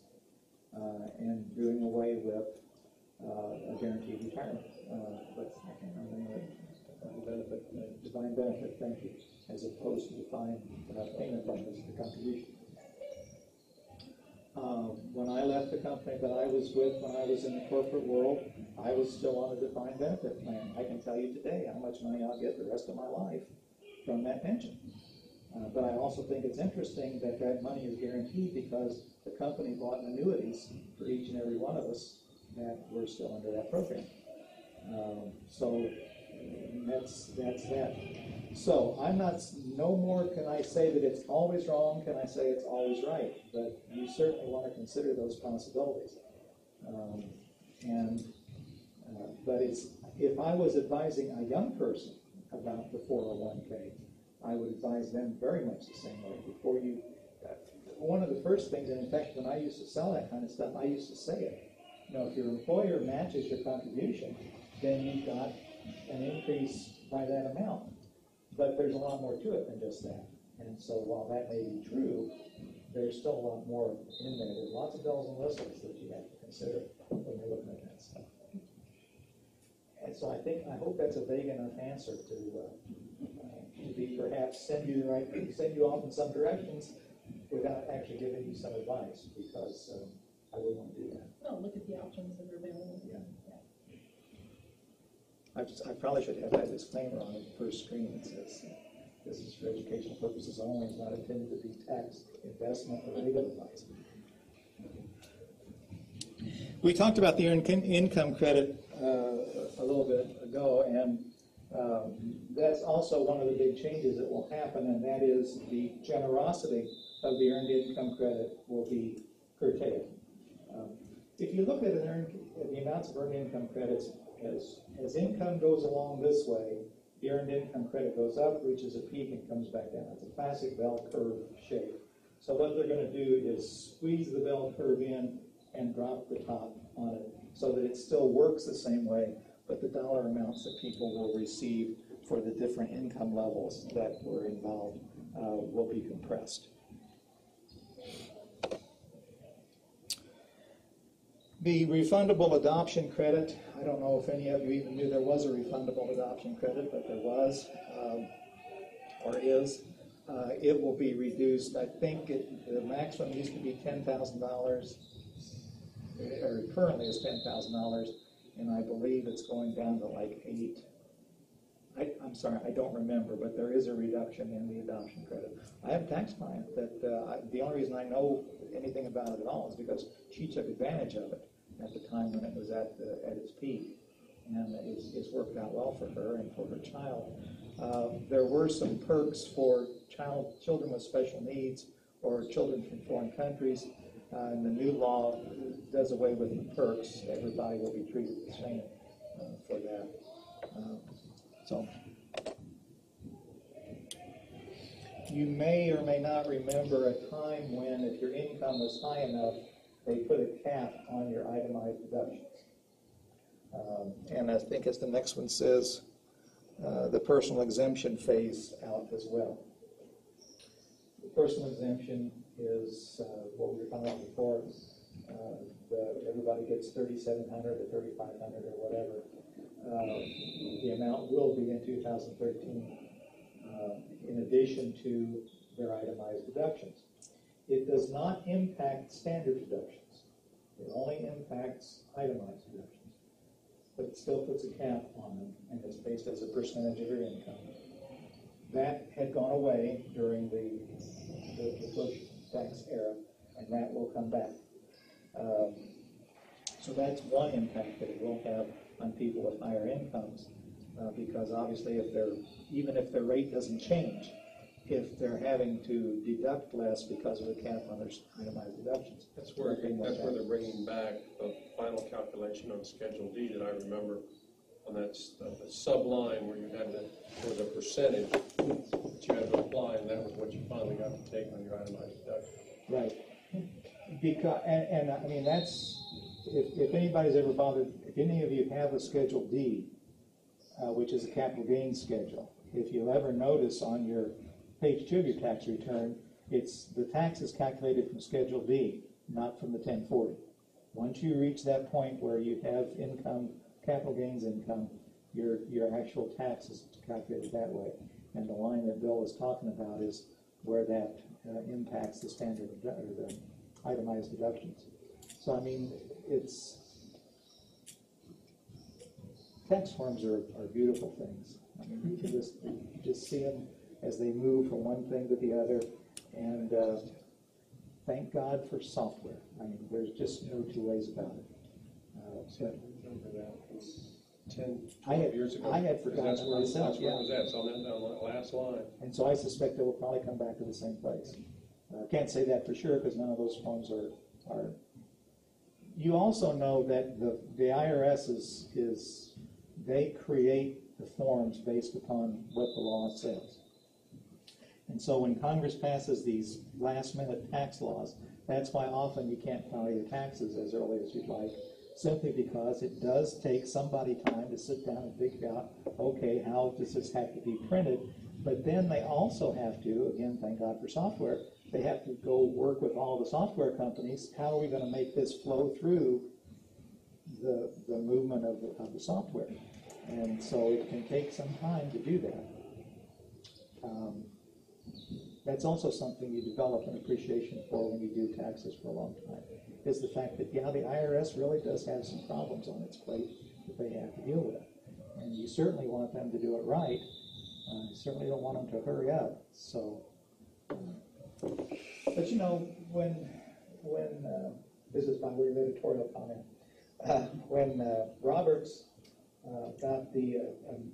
and doing away with a guaranteed retirement. But I can't remember the benefit, defined benefit, thank you, as opposed to defined payment benefits, the contribution. When I left the company that I was with when I was in the corporate world, I was still on a defined benefit plan. I can tell you today how much money I'll get the rest of my life from that pension. But I also think it's interesting that that money is guaranteed because the company bought annuities for each and every one of us that were still under that program. So that's that. So I'm not, no more can I say that it's always wrong, can I say it's always right, but you certainly want to consider those possibilities. But if I was advising a young person about the 401k, I would advise them very much the same way. Before you, one of the first things, and in fact, when I used to sell that kind of stuff, I used to say it. If your employer matches your contribution, then you've got an increase by that amount. But there's a lot more to it than just that. And so while that may be true, there's still a lot more in there. There's lots of bells and whistles that you have to consider when you're looking at that stuff. And so I hope that's a vague enough answer to be perhaps send you off in some directions without actually giving you some advice, because I wouldn't want to do that. Well, look at the options that are available. Yeah. I probably should have that disclaimer on the first screen that says this is for educational purposes only, it's not intended to be tax, investment, or legal advice. We talked about the earned income credit a little bit ago, and that's also one of the big changes that will happen, and that is the generosity of the earned income credit will be curtailed. If you look at the amounts of earned income credits, as income goes along this way, the earned income credit goes up, reaches a peak, and comes back down. It's a classic bell curve shape. So what they're going to do is squeeze the bell curve in and drop the top on it so that it still works the same way, but the dollar amounts that people will receive for the different income levels that were involved will be compressed. The refundable adoption credit, I don't know if any of you even knew there was a refundable adoption credit, but there was, or is. It will be reduced. I think the maximum used to be $10,000, or currently is $10,000, and I believe it's going down to like $8,000 I'm sorry, I don't remember, but there is a reduction in the adoption credit. I have a tax client that the only reason I know anything about it at all is because she took advantage of it at the time when it was at its peak, and it's worked out well for her and for her child. There were some perks for children with special needs or children from foreign countries, and the new law does away with the perks. Everybody will be treated the same for that. So you may or may not remember a time when, if your income was high enough, they put a cap on your itemized deductions. And I think as the next one says, the personal exemption phase out as well. The personal exemption is what we were talking about before. Everybody gets $3,700 or $3,500 or whatever. The amount will be in 2013 in addition to their itemized deductions. It does not impact standard deductions. It only impacts itemized deductions. But it still puts a cap on them, and it's based as a percentage of your income. That had gone away during the Bush tax era, and that will come back. So that's one impact that it will have on people with higher incomes, because obviously even if their rate doesn't change, if they're having to deduct less because of the cap on their itemized deductions. That's where they're bringing back the final calculation on Schedule D that I remember on that sub-line where there was a percentage that you had to apply, and that was what you finally got to take on your itemized deduction. Right. Because, and I mean, that's, if anybody's ever bothered, if any of you have a Schedule D, which is a capital gains schedule, if you'll ever notice on your page 2 of your tax return, the tax is calculated from Schedule D, not from the 1040. Once you reach that point where you have income, capital gains income, your actual tax is calculated that way. And the line that Bill was talking about is where that impacts the standard or the itemized deductions. So I mean, tax forms are beautiful things. I mean, you just see them as they move from one thing to the other, and thank God for software. I mean, there's just no two ways about it. Remember that was 10, 12 years ago. I had forgotten that's where, myself. that's where it was at. So on that last line. And so I suspect it will probably come back to the same place. Can't say that for sure because none of those forms are. You also know that the IRS they create the forms based upon what the law says. And so when Congress passes these last-minute tax laws, that's why often you can't file your taxes as early as you'd like, simply because it does take somebody time to sit down and figure out, okay, how does this have to be printed? But then they also have to, again, thank God for software, they have to go work with all the software companies. How are we going to make this flow through the movement of the software? And so it can take some time to do that. That's also something you develop an appreciation for when you do taxes for a long time, is the fact that, yeah, the IRS really does have some problems on its plate that they have to deal with. And you certainly want them to do it right. You certainly don't want them to hurry up. So, but you know, when this is my weird editorial comment, when Roberts got the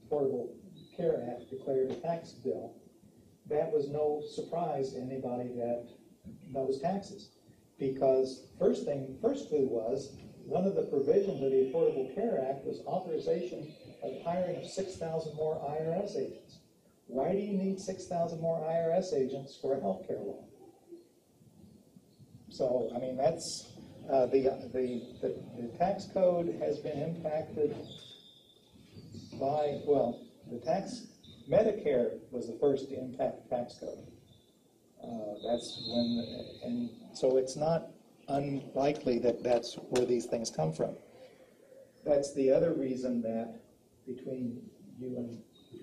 Affordable Care Act declared a tax bill, that was no surprise to anybody that knows taxes, because first clue was one of the provisions of the Affordable Care Act was authorization of hiring of 6,000 more IRS agents. Why do you need 6,000 more IRS agents for a health care law? So I mean, that's the tax code has been impacted by, well, Medicare was the first to impact the tax code. That's when, and so it's not unlikely that that's where these things come from. That's the other reason that between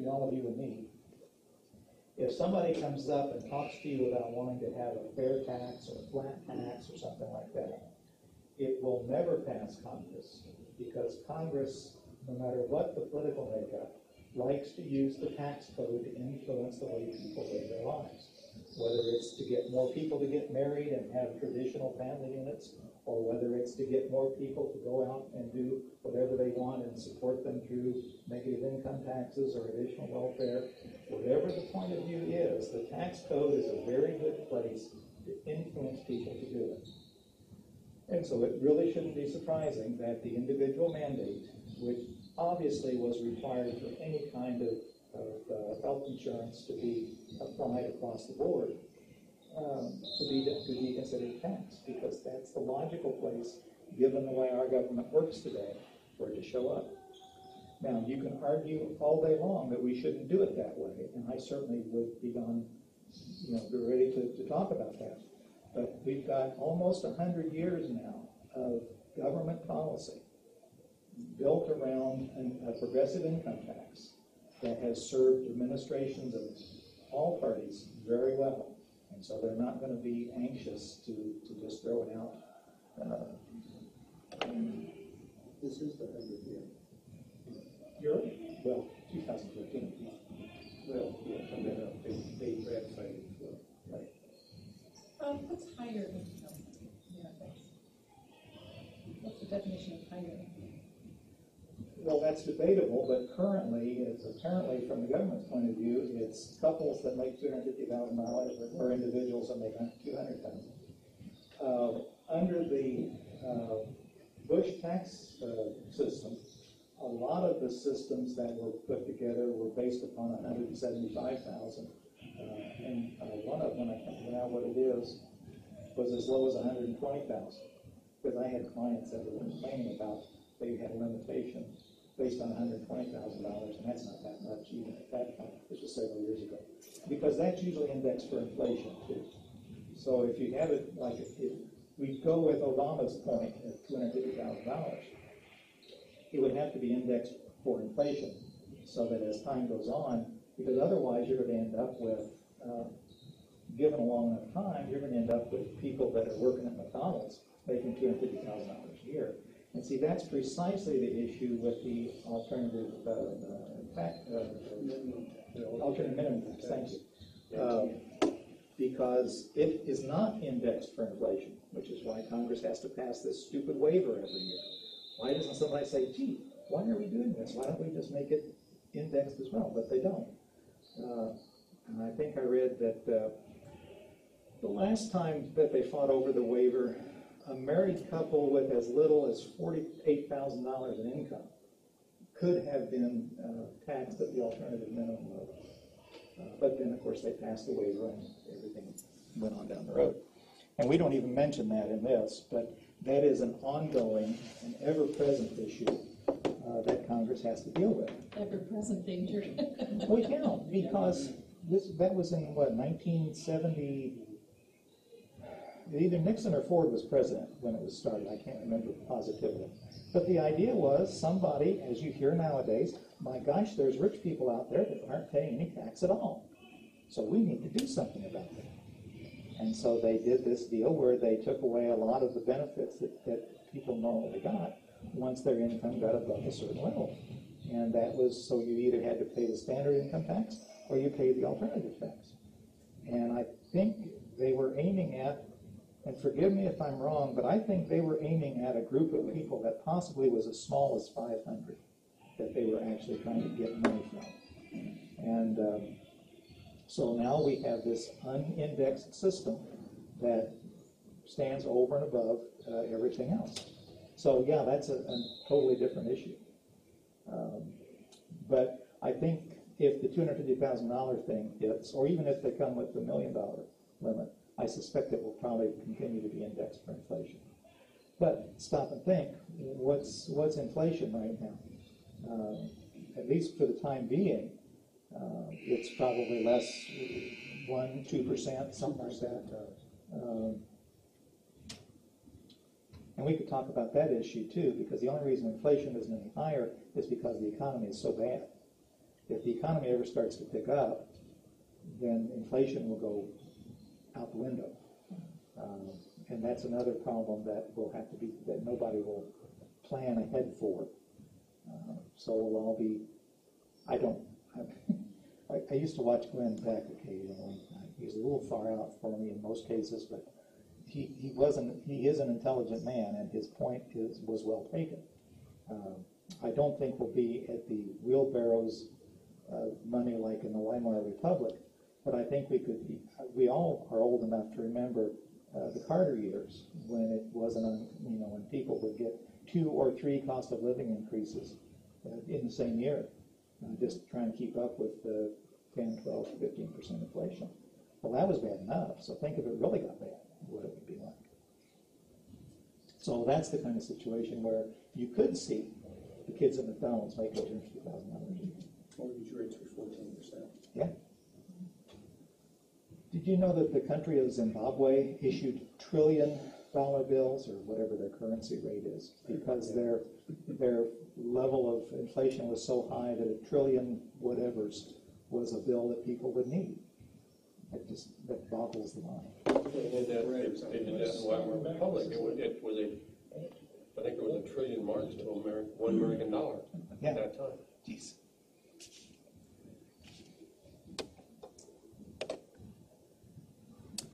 all of you and me, if somebody comes up and talks to you about wanting to have a fair tax or a flat tax or something like that, it will never pass Congress, because Congress, no matter what the political makeup, likes to use the tax code to influence the way people live their lives. Whether it's to get more people to get married and have traditional family units, or whether it's to get more people to go out and do whatever they want and support them through negative income taxes or additional welfare. Whatever the point of view is, the tax code is a very good place to influence people to do it. And so it really shouldn't be surprising that the individual mandate, which obviously was required for any kind of health insurance to be applied across the board, to be considered a tax, because that's the logical place, given the way our government works today, for it to show up. Now, you can argue all day long that we shouldn't do it that way, and I certainly would be ready to talk about that. But we've got almost 100 years now of government policy built around a progressive income tax that has served administrations of all parties very well. And so they're not going to be anxious to just throw it out. This is the 100th year. Well, 2013. Well, yeah, I mean, they ratified it before. Right. What's higher income? What's the definition of higher income? Well, that's debatable, but currently, it's apparently from the government's point of view, it's couples that make $250,000 or individuals that make $200,000. Under the Bush tax system, a lot of the systems that were put together were based upon $175,000, and one of them, I can't remember now what it is, was as low as $120,000. Because I had clients that were complaining about they had a limitation based on $120,000, and that's not that much even at that time. This was several years ago. Because that's usually indexed for inflation too. So if you have it like if we go with Obama's point at $250,000, it would have to be indexed for inflation, so that as time goes on, because otherwise you're going to end up with, given a long enough time, you're going to end up with people that are working at McDonald's making $250,000 a year. And see, that's precisely the issue with the alternative alternative minimum tax. Thank you. Because it is not indexed for inflation, which is why Congress has to pass this stupid waiver every year. Why doesn't somebody say, gee, why are we doing this? Why don't we just make it indexed as well? But they don't. And I think I read that the last time that they fought over the waiver, a married couple with as little as $48,000 in income could have been taxed at the alternative minimum level. But then, of course, they passed the waiver and everything went on down the road. And we don't even mention that in this, but that is an ongoing and ever-present issue that Congress has to deal with. Ever-present danger. Well, yeah, because that was in, 1970, either Nixon or Ford was president when it was started. I can't remember positively. But the idea was somebody, as you hear nowadays, my gosh, there's rich people out there that aren't paying any tax at all. So we need to do something about that. And so they did this deal where they took away a lot of the benefits that people normally got once their income got above a certain level. And that was, so you either had to pay the standard income tax or you paid the alternative tax. And I think they were aiming at, and forgive me if I'm wrong, but I think they were aiming at a group of people that possibly was as small as 500 that they were actually trying to get money from. And so now we have this unindexed system that stands over and above everything else. So yeah, that's a totally different issue. But I think if the $250,000 thing hits, or even if they come with the $1 million limit, I suspect it will probably continue to be indexed for inflation. But stop and think, what's inflation right now? At least for the time being, it's probably less 1-2%, something like that. And we could talk about that issue too, because the only reason inflation isn't any higher is because the economy is so bad. If the economy ever starts to pick up, then inflation will go out the window. And that's another problem that will have to be, that nobody will plan ahead for. So we'll all be, I don't, I used to watch Glenn Beck occasionally. He's a little far out for me in most cases, but he is an intelligent man, and his point was well taken. I don't think we'll be at the wheelbarrows of money like in the Weimar Republic, but I think we all are old enough to remember the Carter years, when it wasn't, when people would get 2 or 3 cost of living increases in the same year, just trying to keep up with the 10, 12, 15% inflation. Well, that was bad enough, so think if it really got bad, what it would be like. So that's the kind of situation where you could see the kids at McDonald's making $2,000 a year. Mortgage rates were 14%. Yeah. Did you know that the country of Zimbabwe issued $1 trillion bills, or whatever their currency rate is, because their level of inflation was so high that $1 trillion whatevers was a bill that people would need? That boggles the mind. They did that in the Weimar Republic. I think it was $1 trillion marks to $1 American dollar at that time. Jeez.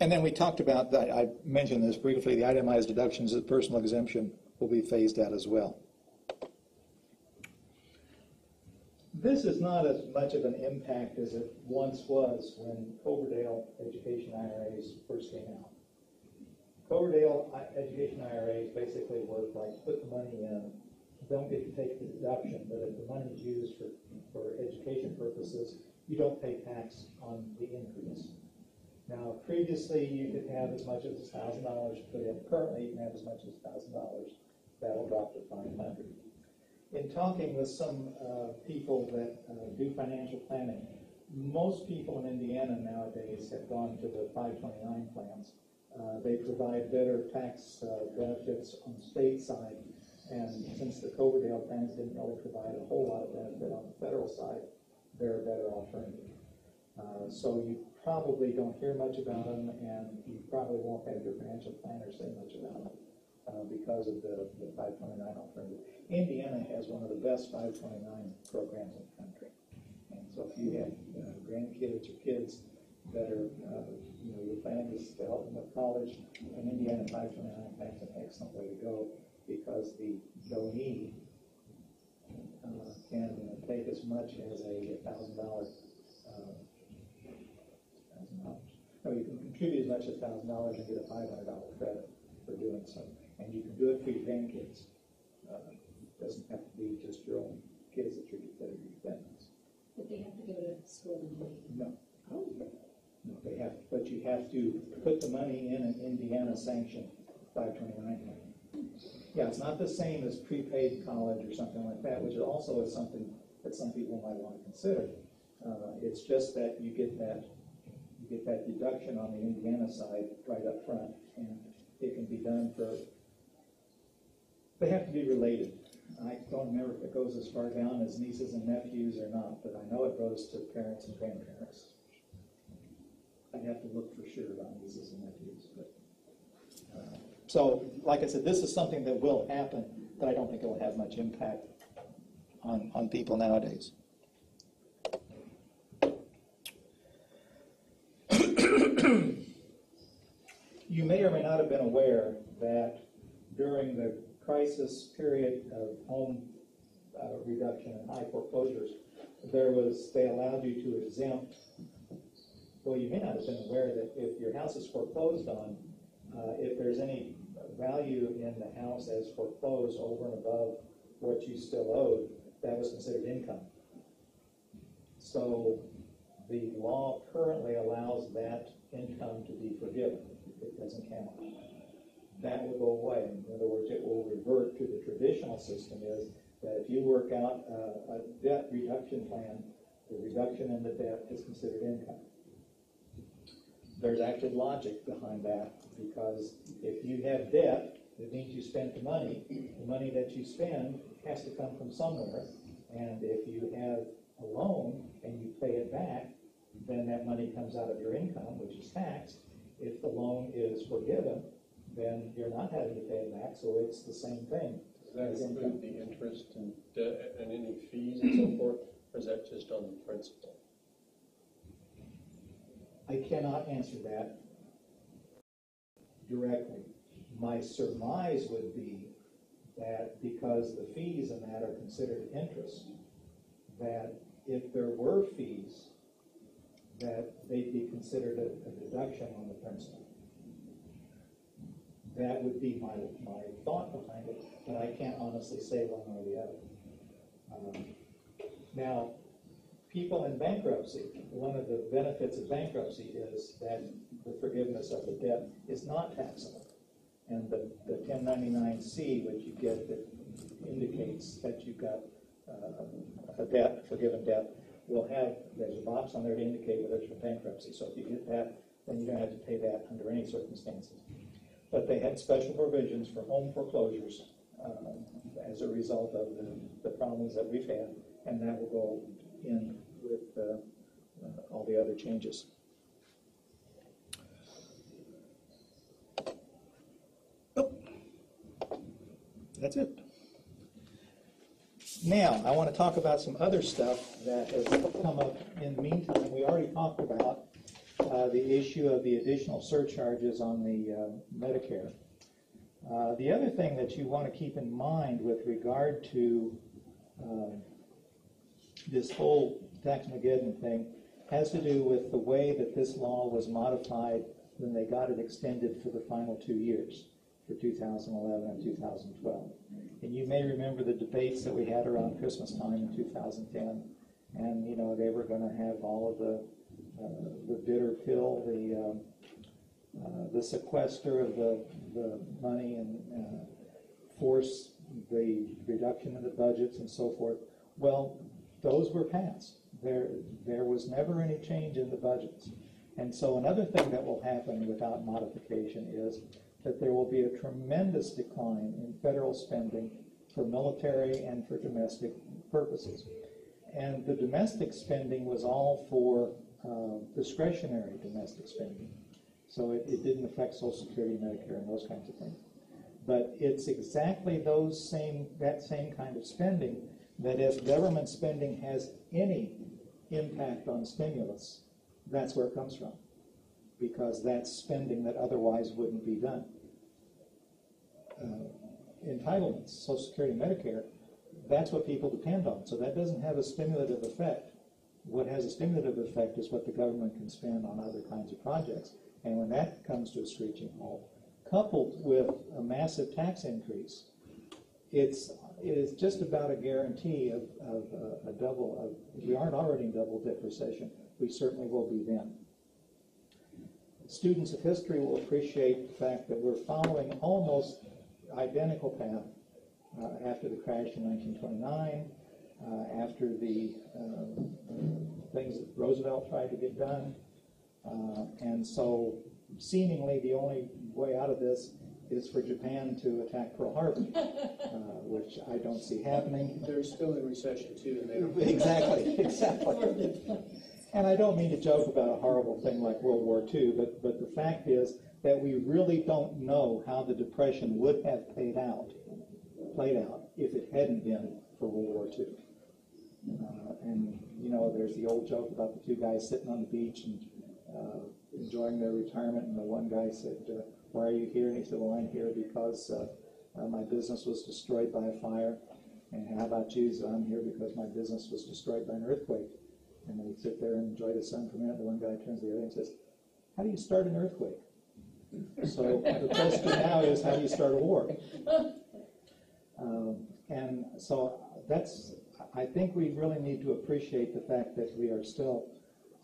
And then we talked about, I mentioned this briefly, the itemized deductions of personal exemption will be phased out as well. This is not as much of an impact as it once was when Coverdale education IRAs first came out. Coverdale education IRAs basically work like put the money in, don't get to take the deduction, but if the money is used for education purposes, you don't pay tax on the increase. Now, previously, you could have as much as $1,000 put in. Currently, you can have as much as $1,000. That'll drop to $500. In talking with some people that do financial planning, most people in Indiana nowadays have gone to the 529 plans. They provide better tax benefits on the state side, and since the Coverdale plans didn't really provide a whole lot of benefit on the federal side, they're a better alternative. So you probably don't hear much about them, and you probably won't have your financial planner say much about them because of the 529 alternative. Indiana has one of the best 529 programs in the country. And so if you have grandkids or kids that are, your plan is to help them with college, an Indiana 529 plan's an excellent way to go, because the donee can take as much as a $1,000. No, you can contribute as much as $1,000 and get a $500 credit for doing so, and you can do it for your grandkids. It doesn't have to be just your own kids that are your dependents. But they have to go to school and leave. No. Oh. No, they have, but you have to put the money in an Indiana sanctioned 529 plan. Yeah, it's not the same as prepaid college or something like that, which also is something that some people might want to consider. It's just that you get that deduction on the Indiana side right up front, and it can be done they have to be related. I don't remember if it goes as far down as nieces and nephews or not, but I know it goes to parents and grandparents. I'd have to look for sure about nieces and nephews. But, so, like I said, this is something that will happen, but I don't think it will have much impact on people nowadays. You may or may not have been aware that during the crisis period of home reduction and high foreclosures, they allowed you to exempt. Well, you may not have been aware that if your house is foreclosed on, if there's any value in the house as foreclosed over and above what you still owed, that was considered income. So the law currently allows that income to be forgiven. It doesn't count. That will go away. In other words, it will revert to the traditional system is that if you work out a debt reduction plan, the reduction in the debt is considered income. There's actually logic behind that, because if you have debt, it means you spent the money. The money that you spend has to come from somewhere, and if you have a loan and you pay it back, then that money comes out of your income, which is taxed. If the loan is forgiven, then you're not having to pay it back, so it's the same thing. Does that include the interest and debt and any fees and so forth? Or is that just on the principal? I cannot answer that directly. My surmise would be that because the fees in that are considered interest, that if there were fees, that they'd be considered a deduction on the principal. That would be my thought behind it, but I can't honestly say one or the other. Now, people in bankruptcy, one of the benefits of bankruptcy is that the forgiveness of the debt is not taxable. And the 1099-C, which you get that indicates that you've got a debt, a forgiven debt, will have, there's a box on there to indicate whether it's from bankruptcy. So if you get that, then you don't have to pay that under any circumstances. But they had special provisions for home foreclosures as a result of the problems that we've had, and that will go in with all the other changes. Oh, that's it. Now, I want to talk about some other stuff that has come up in the meantime. We already talked about the issue of the additional surcharges on the Medicare. The other thing that you want to keep in mind with regard to this whole Taxmageddon thing has to do with the way that this law was modified when they got it extended for the final 2 years, for 2011 and 2012. And you may remember the debates that we had around Christmas time in 2010, and you know they were going to have all of the bitter pill, the sequester of the money, and force the reduction of the budgets and so forth. Well, those were passed. There was never any change in the budgets. And so another thing that will happen without modification is that there will be a tremendous decline in federal spending for military and for domestic purposes. And the domestic spending was all for discretionary domestic spending. So it didn't affect Social Security, Medicare, and those kinds of things. But it's exactly that same kind of spending that if government spending has any impact on stimulus, that's where it comes from, because that's spending that otherwise wouldn't be done. Entitlements, Social Security, Medicare, that's what people depend on. So that doesn't have a stimulative effect. What has a stimulative effect is what the government can spend on other kinds of projects. And when that comes to a screeching halt, coupled with a massive tax increase, it is just about a guarantee of a double. If we aren't already in double-dip recession, we certainly will be then. Students of history will appreciate the fact that we're following almost identical path after the crash in 1929, after the things that Roosevelt tried to get done. And so seemingly the only way out of this is for Japan to attack Pearl Harbor, which I don't see happening. They're still in recession too, and they don't. Exactly. And I don't mean to joke about a horrible thing like World War II, but the fact is that we really don't know how the Depression would have played out if it hadn't been for World War II. And you know, there's the old joke about the two guys sitting on the beach and enjoying their retirement, and the one guy said, "Why are you here?" And he said, "Well, I'm here because my business was destroyed by a fire." "And how about you?" "So I'm here because my business was destroyed by an earthquake." And they sit there and enjoy the sun for a minute. The one guy turns to the other and says, "How do you start an earthquake?" So the question now is, how do you start a war? And so I think we really need to appreciate the fact that we are still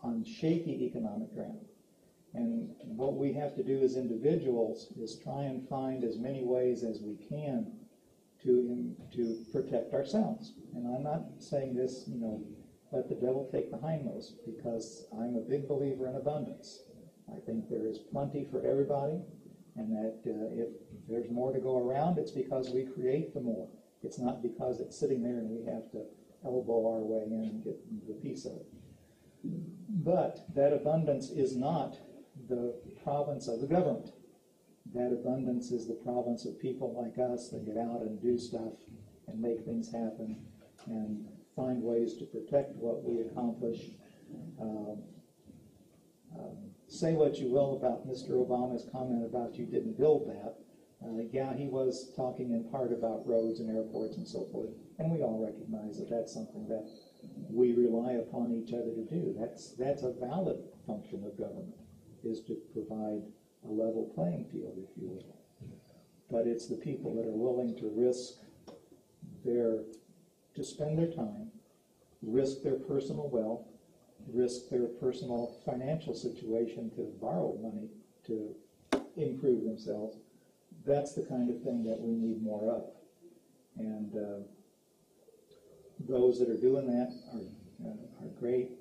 on shaky economic ground. And what we have to do as individuals is try and find as many ways as we can to protect ourselves. And I'm not saying this, let the devil take the hindmost, because I'm a big believer in abundance. I think there is plenty for everybody, and that if there's more to go around, it's because we create the more. It's not because it's sitting there and we have to elbow our way in and get the piece of it. But that abundance is not the province of the government. That abundance is the province of people like us that get out and do stuff and make things happen. And find ways to protect what we accomplish. Say what you will about Mr. Obama's comment about you didn't build that. Yeah, he was talking in part about roads and airports and so forth, and we all recognize that that's something that we rely upon each other to do. That's a valid function of government, is to provide a level playing field, if you will. But it's the people that are willing to risk to spend their time, risk their personal wealth, risk their personal financial situation to borrow money to improve themselves. That's the kind of thing that we need more of. And those that are doing that are great.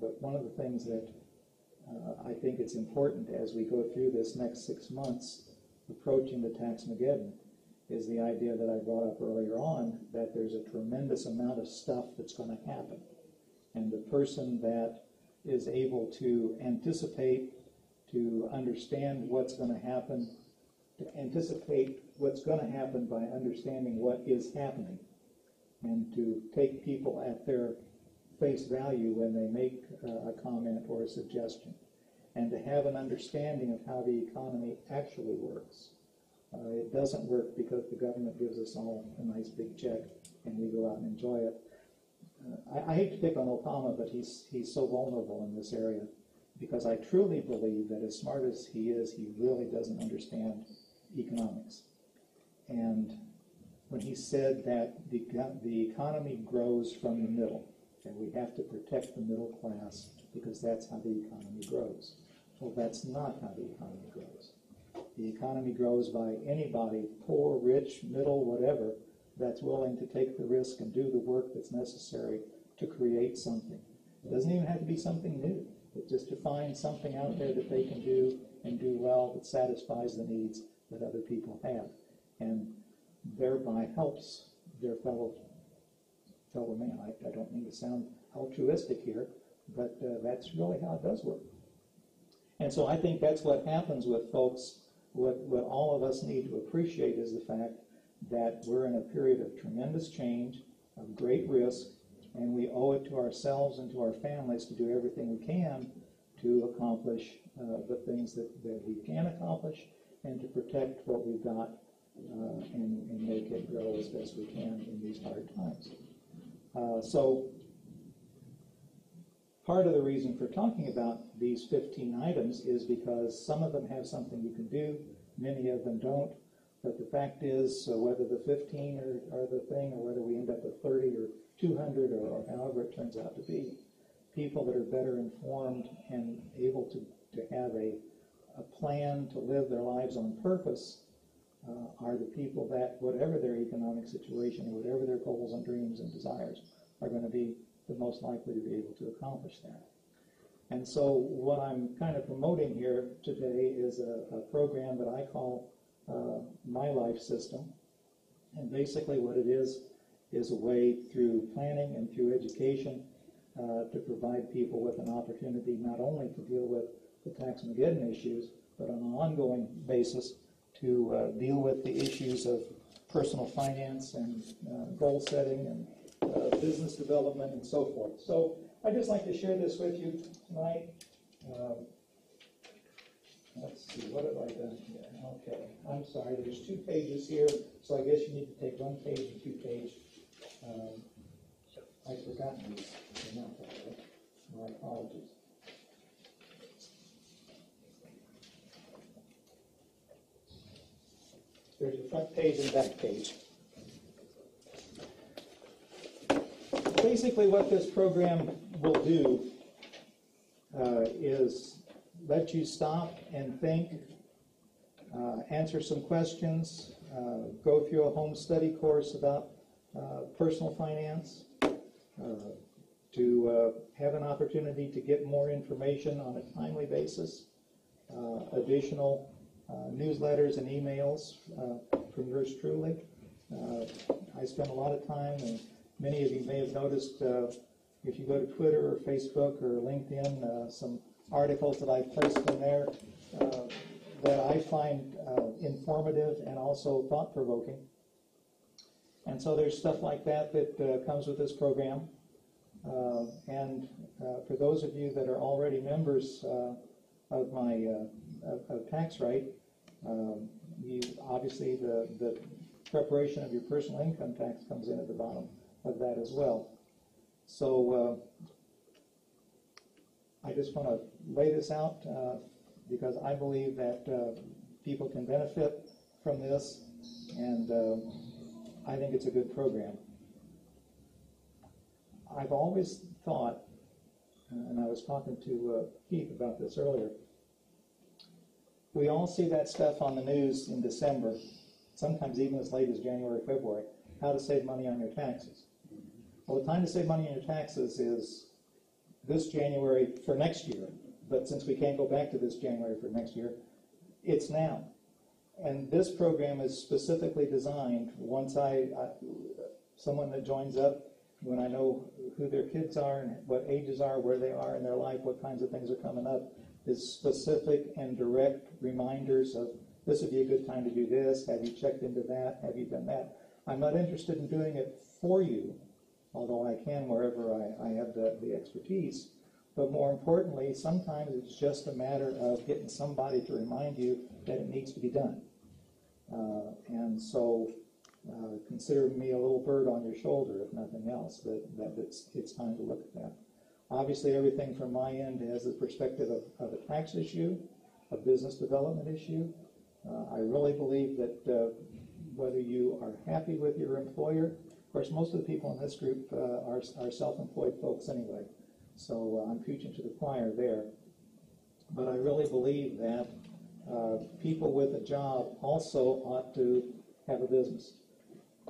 But one of the things that I think it's important as we go through this next 6 months approaching the Taxmageddon is the idea that I brought up earlier on, that there's a tremendous amount of stuff that's going to happen. And the person that is able to anticipate, to understand what's going to happen, to anticipate what's going to happen by understanding what is happening, and to take people at their face value when they make a comment or a suggestion, and to have an understanding of how the economy actually works. It doesn't work because the government gives us all a nice big check and we go out and enjoy it. I hate to pick on Obama, but he's so vulnerable in this area, because I truly believe that as smart as he is, he really doesn't understand economics. And when he said that the economy grows from the middle, and we have to protect the middle class because that's how the economy grows. Well, that's not how the economy grows. The economy grows by anybody, poor, rich, middle, whatever, that's willing to take the risk and do the work that's necessary to create something. It doesn't even have to be something new. It's just to find something out there that they can do and do well that satisfies the needs that other people have, and thereby helps their fellow man. I don't mean to sound altruistic here, but that's really how it does work. And so I think that's what happens with folks. What all of us need to appreciate is the fact that we're in a period of tremendous change, of great risk, and we owe it to ourselves and to our families to do everything we can to accomplish the things that we can accomplish, and to protect what we've got and make it grow as best we can in these hard times. So part of the reason for talking about these 15 items is because some of them have something you can do, many of them don't. But the fact is, whether the 15 are the thing, or whether we end up with 30 or 200 or however it turns out to be, people that are better informed and able to have a plan to live their lives on purpose are the people that, whatever their economic situation, or whatever their goals and dreams and desires, are going to be the most likely to be able to accomplish that. And so what I'm kind of promoting here today is a program that I call My Life System. And basically what it is a way through planning and through education to provide people with an opportunity not only to deal with the Taxmageddon issues, but on an ongoing basis to deal with the issues of personal finance and goal setting and business development and so forth. So I'd just like to share this with you tonight. Let's see, what have I done here? Okay, I'm sorry, there's 2 pages here, so I guess you need to take 1 page and 2 page. I've forgotten these. They're not that way. My apologies. There's a front page and back page. Basically what this program will do is let you stop and think, answer some questions, go through a home study course about personal finance, to have an opportunity to get more information on a timely basis, additional newsletters and emails from yours truly. I spend a lot of time, and many of you may have noticed if you go to Twitter or Facebook or LinkedIn, some articles that I've placed in there that I find informative and also thought-provoking. And so there's stuff like that that comes with this program. And for those of you that are already members of my of Taxwright, you obviously the preparation of your personal income tax comes in at the bottom of that as well. So I just want to lay this out because I believe that people can benefit from this, and I think it's a good program. I've always thought, and I was talking to Keith about this earlier, we all see that stuff on the news in December, sometimes even as late as January, February, how to save money on your taxes. Well, the time to save money on your taxes is this January for next year, but since we can't go back to this January for next year, it's now. And this program is specifically designed, once someone that joins up, when I know who their kids are and what ages are, where they are in their life, what kinds of things are coming up, is specific and direct reminders of this would be a good time to do this, have you checked into that, have you done that. I'm not interested in doing it for you, although I can wherever I have the expertise. But more importantly, sometimes it's just a matter of getting somebody to remind you that it needs to be done. And so consider me a little bird on your shoulder, if nothing else, that it's time to look at that. Obviously, everything from my end has the perspective of a tax issue, a business development issue. I really believe that whether you are happy with your employer, of course, most of the people in this group are self-employed folks anyway, so I'm preaching to the choir there. But I really believe that people with a job also ought to have a business,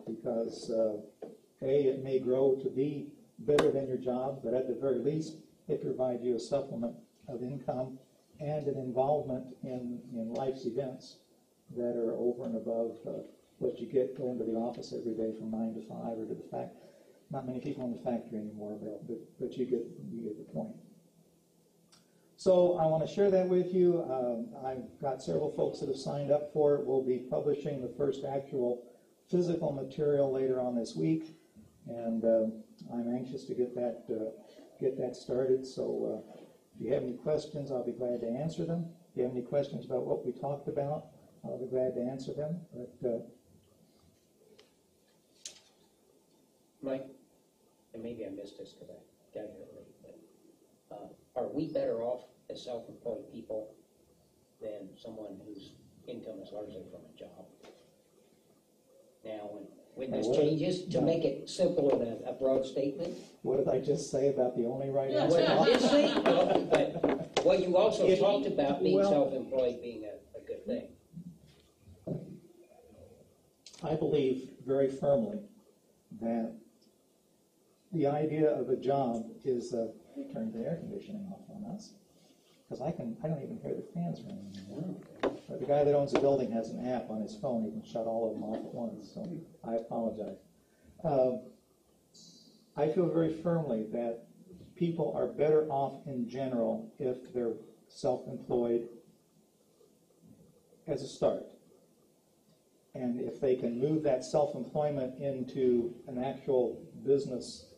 because it may grow to be better than your job, but at the very least, it provides you a supplement of income and an involvement in life's events that are over and above what you get going to the office every day from 9 to 5 or to the fact. Not many people in the factory anymore, but you get the point. So I want to share that with you. I've got several folks that have signed up for it. We'll be publishing the first actual physical material later on this week, and I'm anxious to get that started. So if you have any questions, I'll be glad to answer them. If you have any questions about what we talked about, I'll be glad to answer them. But Mike, and maybe I missed this because I got here late, but are we better off as self-employed people than someone whose income is largely from a job? Now, when this changes, to make it simple and a broad statement. What did I just say about the only right Well, answer? I did say, but you also talked about being self-employed being a good thing. I believe very firmly that the idea of a job is turn the air conditioning off on us, because I don't even hear the fans running anymore. But the guy that owns the building has an app on his phone. He can shut all of them off at once, so I apologize. I feel very firmly that people are better off in general if they're self-employed as a start. And if they can move that self-employment into an actual business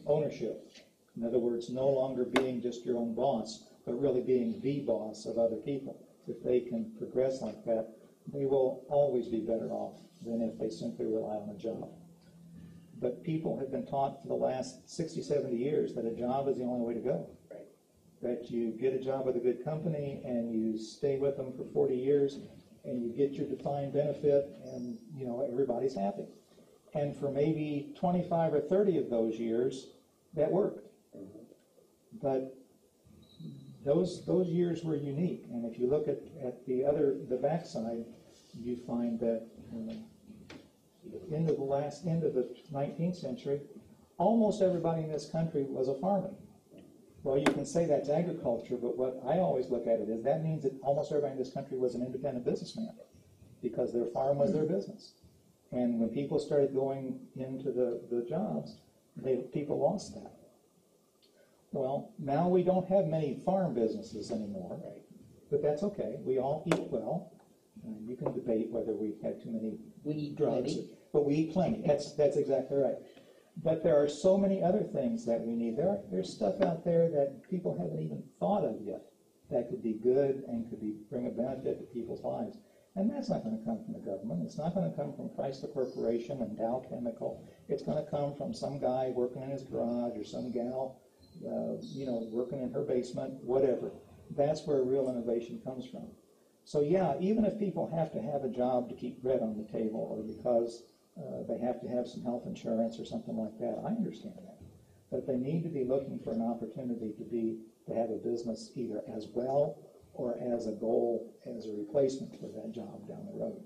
ownership, in other words, no longer being just your own boss, but really being the boss of other people. If they can progress like that, they will always be better off than if they simply rely on a job. But people have been taught for the last 60, 70 years that a job is the only way to go. Right. That you get a job with a good company and you stay with them for 40 years and you get your defined benefit and, everybody's happy. And for maybe 25 or 30 of those years, that worked. But those years were unique. And if you look at the backside, you find that end of the 19th century, almost everybody in this country was a farmer. Well, you can say that's agriculture, but what I always look at it is that means that almost everybody in this country was an independent businessman, because their farm was their business. And when people started going into the jobs, people lost that. Well, now we don't have many farm businesses anymore, right? But that's okay. We all eat well. You can debate whether we've had too many We eat drugs. plenty. but we eat plenty. That's exactly right. But there are so many other things that we need. There's stuff out there that people haven't even thought of yet that could be good and could bring a benefit to people's lives. And that's not going to come from the government. It's not going to come from Chrysler Corporation and Dow Chemical. It's going to come from some guy working in his garage or some gal, working in her basement, whatever. That's where real innovation comes from. So yeah, even if people have to have a job to keep bread on the table, or because they have to have some health insurance or something like that, I understand that. But they need to be looking for an opportunity to have a business either as well or as a goal, as a replacement for that job down the road.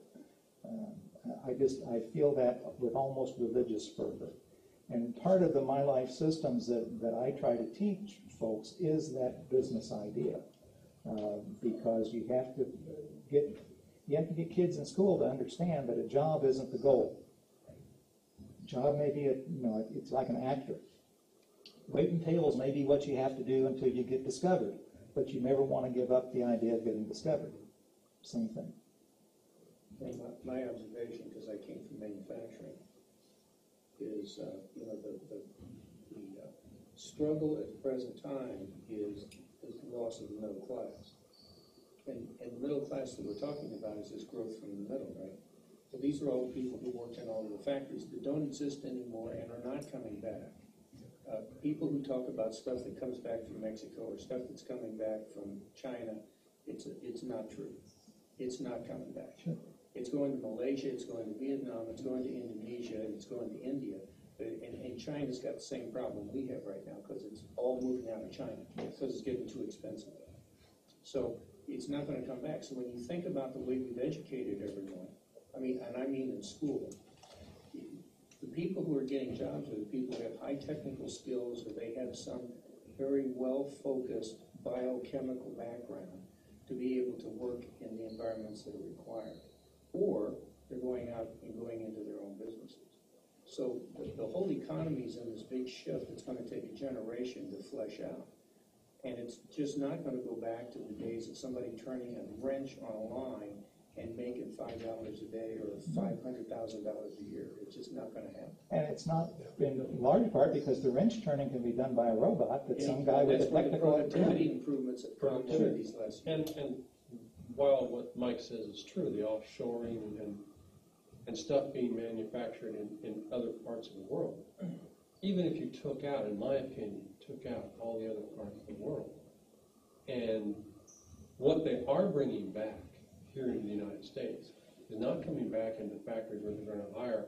I feel that with almost religious fervor. And part of the My Life systems that I try to teach folks is that business idea. Because you have to get kids in school to understand that a job isn't the goal. A job may be it's like an actor. Waiting tables may be what you have to do until you get discovered, but you never want to give up the idea of getting discovered. Same thing. My observation, because I came from manufacturing, is the struggle at the present time is the loss of the middle class. And the middle class that we're talking about is this growth from the middle, right? So these are all the people who worked in all of the factories that don't exist anymore and are not coming back. People who talk about stuff that comes back from Mexico or stuff that's coming back from China, it's not true. It's not coming back. Sure. It's going to Malaysia, it's going to Vietnam, it's going to Indonesia, and it's going to India. And China's got the same problem we have right now because it's all moving out of China because it's getting too expensive. So it's not going to come back. So when you think about the way we've educated everyone, I mean in school, the people who are getting jobs are the people who have high technical skills or they have some very well-focused biochemical background to be able to work in the environments that are required. Or they're going out and going into their own businesses. So the whole economy is in this big shift. It's going to take a generation to flesh out. And it's just not going to go back to the days of somebody turning a wrench on a line and making $5 a day or $500,000 a year. It's just not going to happen. And it's not in large part because the wrench turning can be done by a robot that some guy with a technical productivity improvements have come to these last years. And while what Mike says is true, the offshoring and stuff being manufactured in other parts of the world, even if you took out, in my opinion, all the other parts of the world, and what they are bringing back here in the United States is not coming back into factories where they're going to hire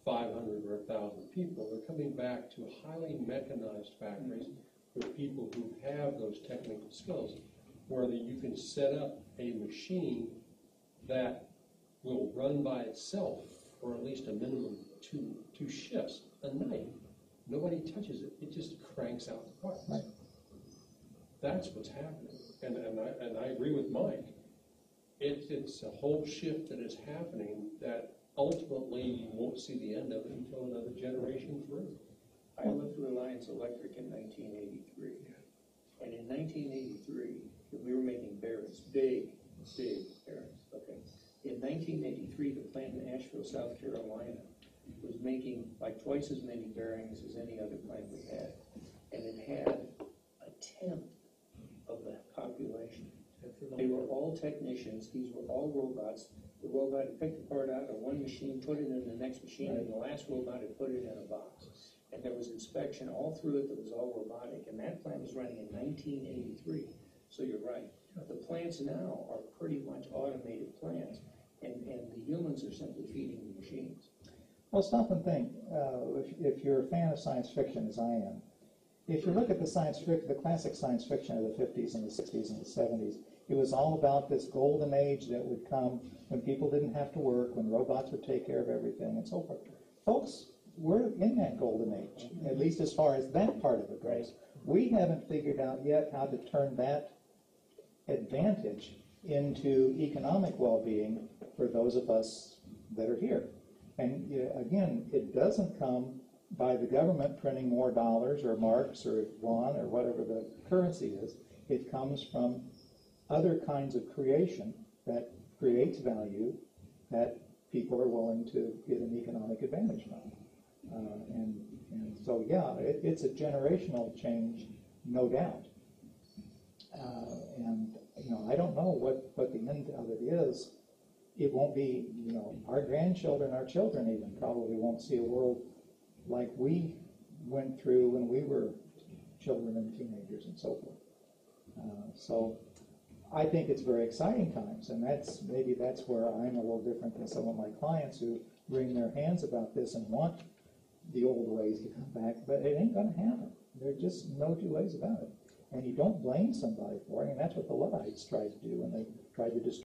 500 or 1,000 people. They're coming back to highly mechanized factories with people who have those technical skills, where you can set up a machine that will run by itself for at least a minimum two shifts a night. Nobody touches it. It just cranks out the parts. Right. That's what's happening. And I agree with Mike. It's a whole shift that is happening that ultimately you won't see the end of it until another generation through. I left Reliance Electric in 1983. And in 1983, we were making bearings, big bearings, okay. In 1983, the plant in Asheville, South Carolina, was making like twice as many bearings as any other plant we had. And it had a tenth of the population. They were all technicians. These were all robots. The robot had picked the part out of one machine, put it in the next machine, and the last robot had put it in a box. And there was inspection all through it that was all robotic. And that plant was running in 1983. So you're right. The plants now are pretty much automated plants. And the humans are simply feeding the machines. Well, stop and think. If you're a fan of science fiction, as I am, if you look at the classic science fiction of the 50s and the 60s and the 70s, it was all about this golden age that would come when people didn't have to work, when robots would take care of everything, and so forth. Folks, we're in that golden age, at least as far as that part of it goes. We haven't figured out yet how to turn that advantage into economic well-being for those of us that are here. And again, it doesn't come by the government printing more dollars or marks or yuan or whatever the currency is. It comes from other kinds of creation that creates value, that people are willing to get an economic advantage from. And so, yeah, it's a generational change, no doubt. And, you know, I don't know what the end of it is. It won't be, you know, our grandchildren, our children even probably won't see a world like we went through when we were children and teenagers and so forth. So I think it's very exciting times, and maybe that's where I'm a little different than some of my clients who wring their hands about this and want the old ways to come back, but it ain't going to happen. There's just no two ways about it. And you don't blame somebody for it, and that's what the Luddites tried to do when they tried to destroy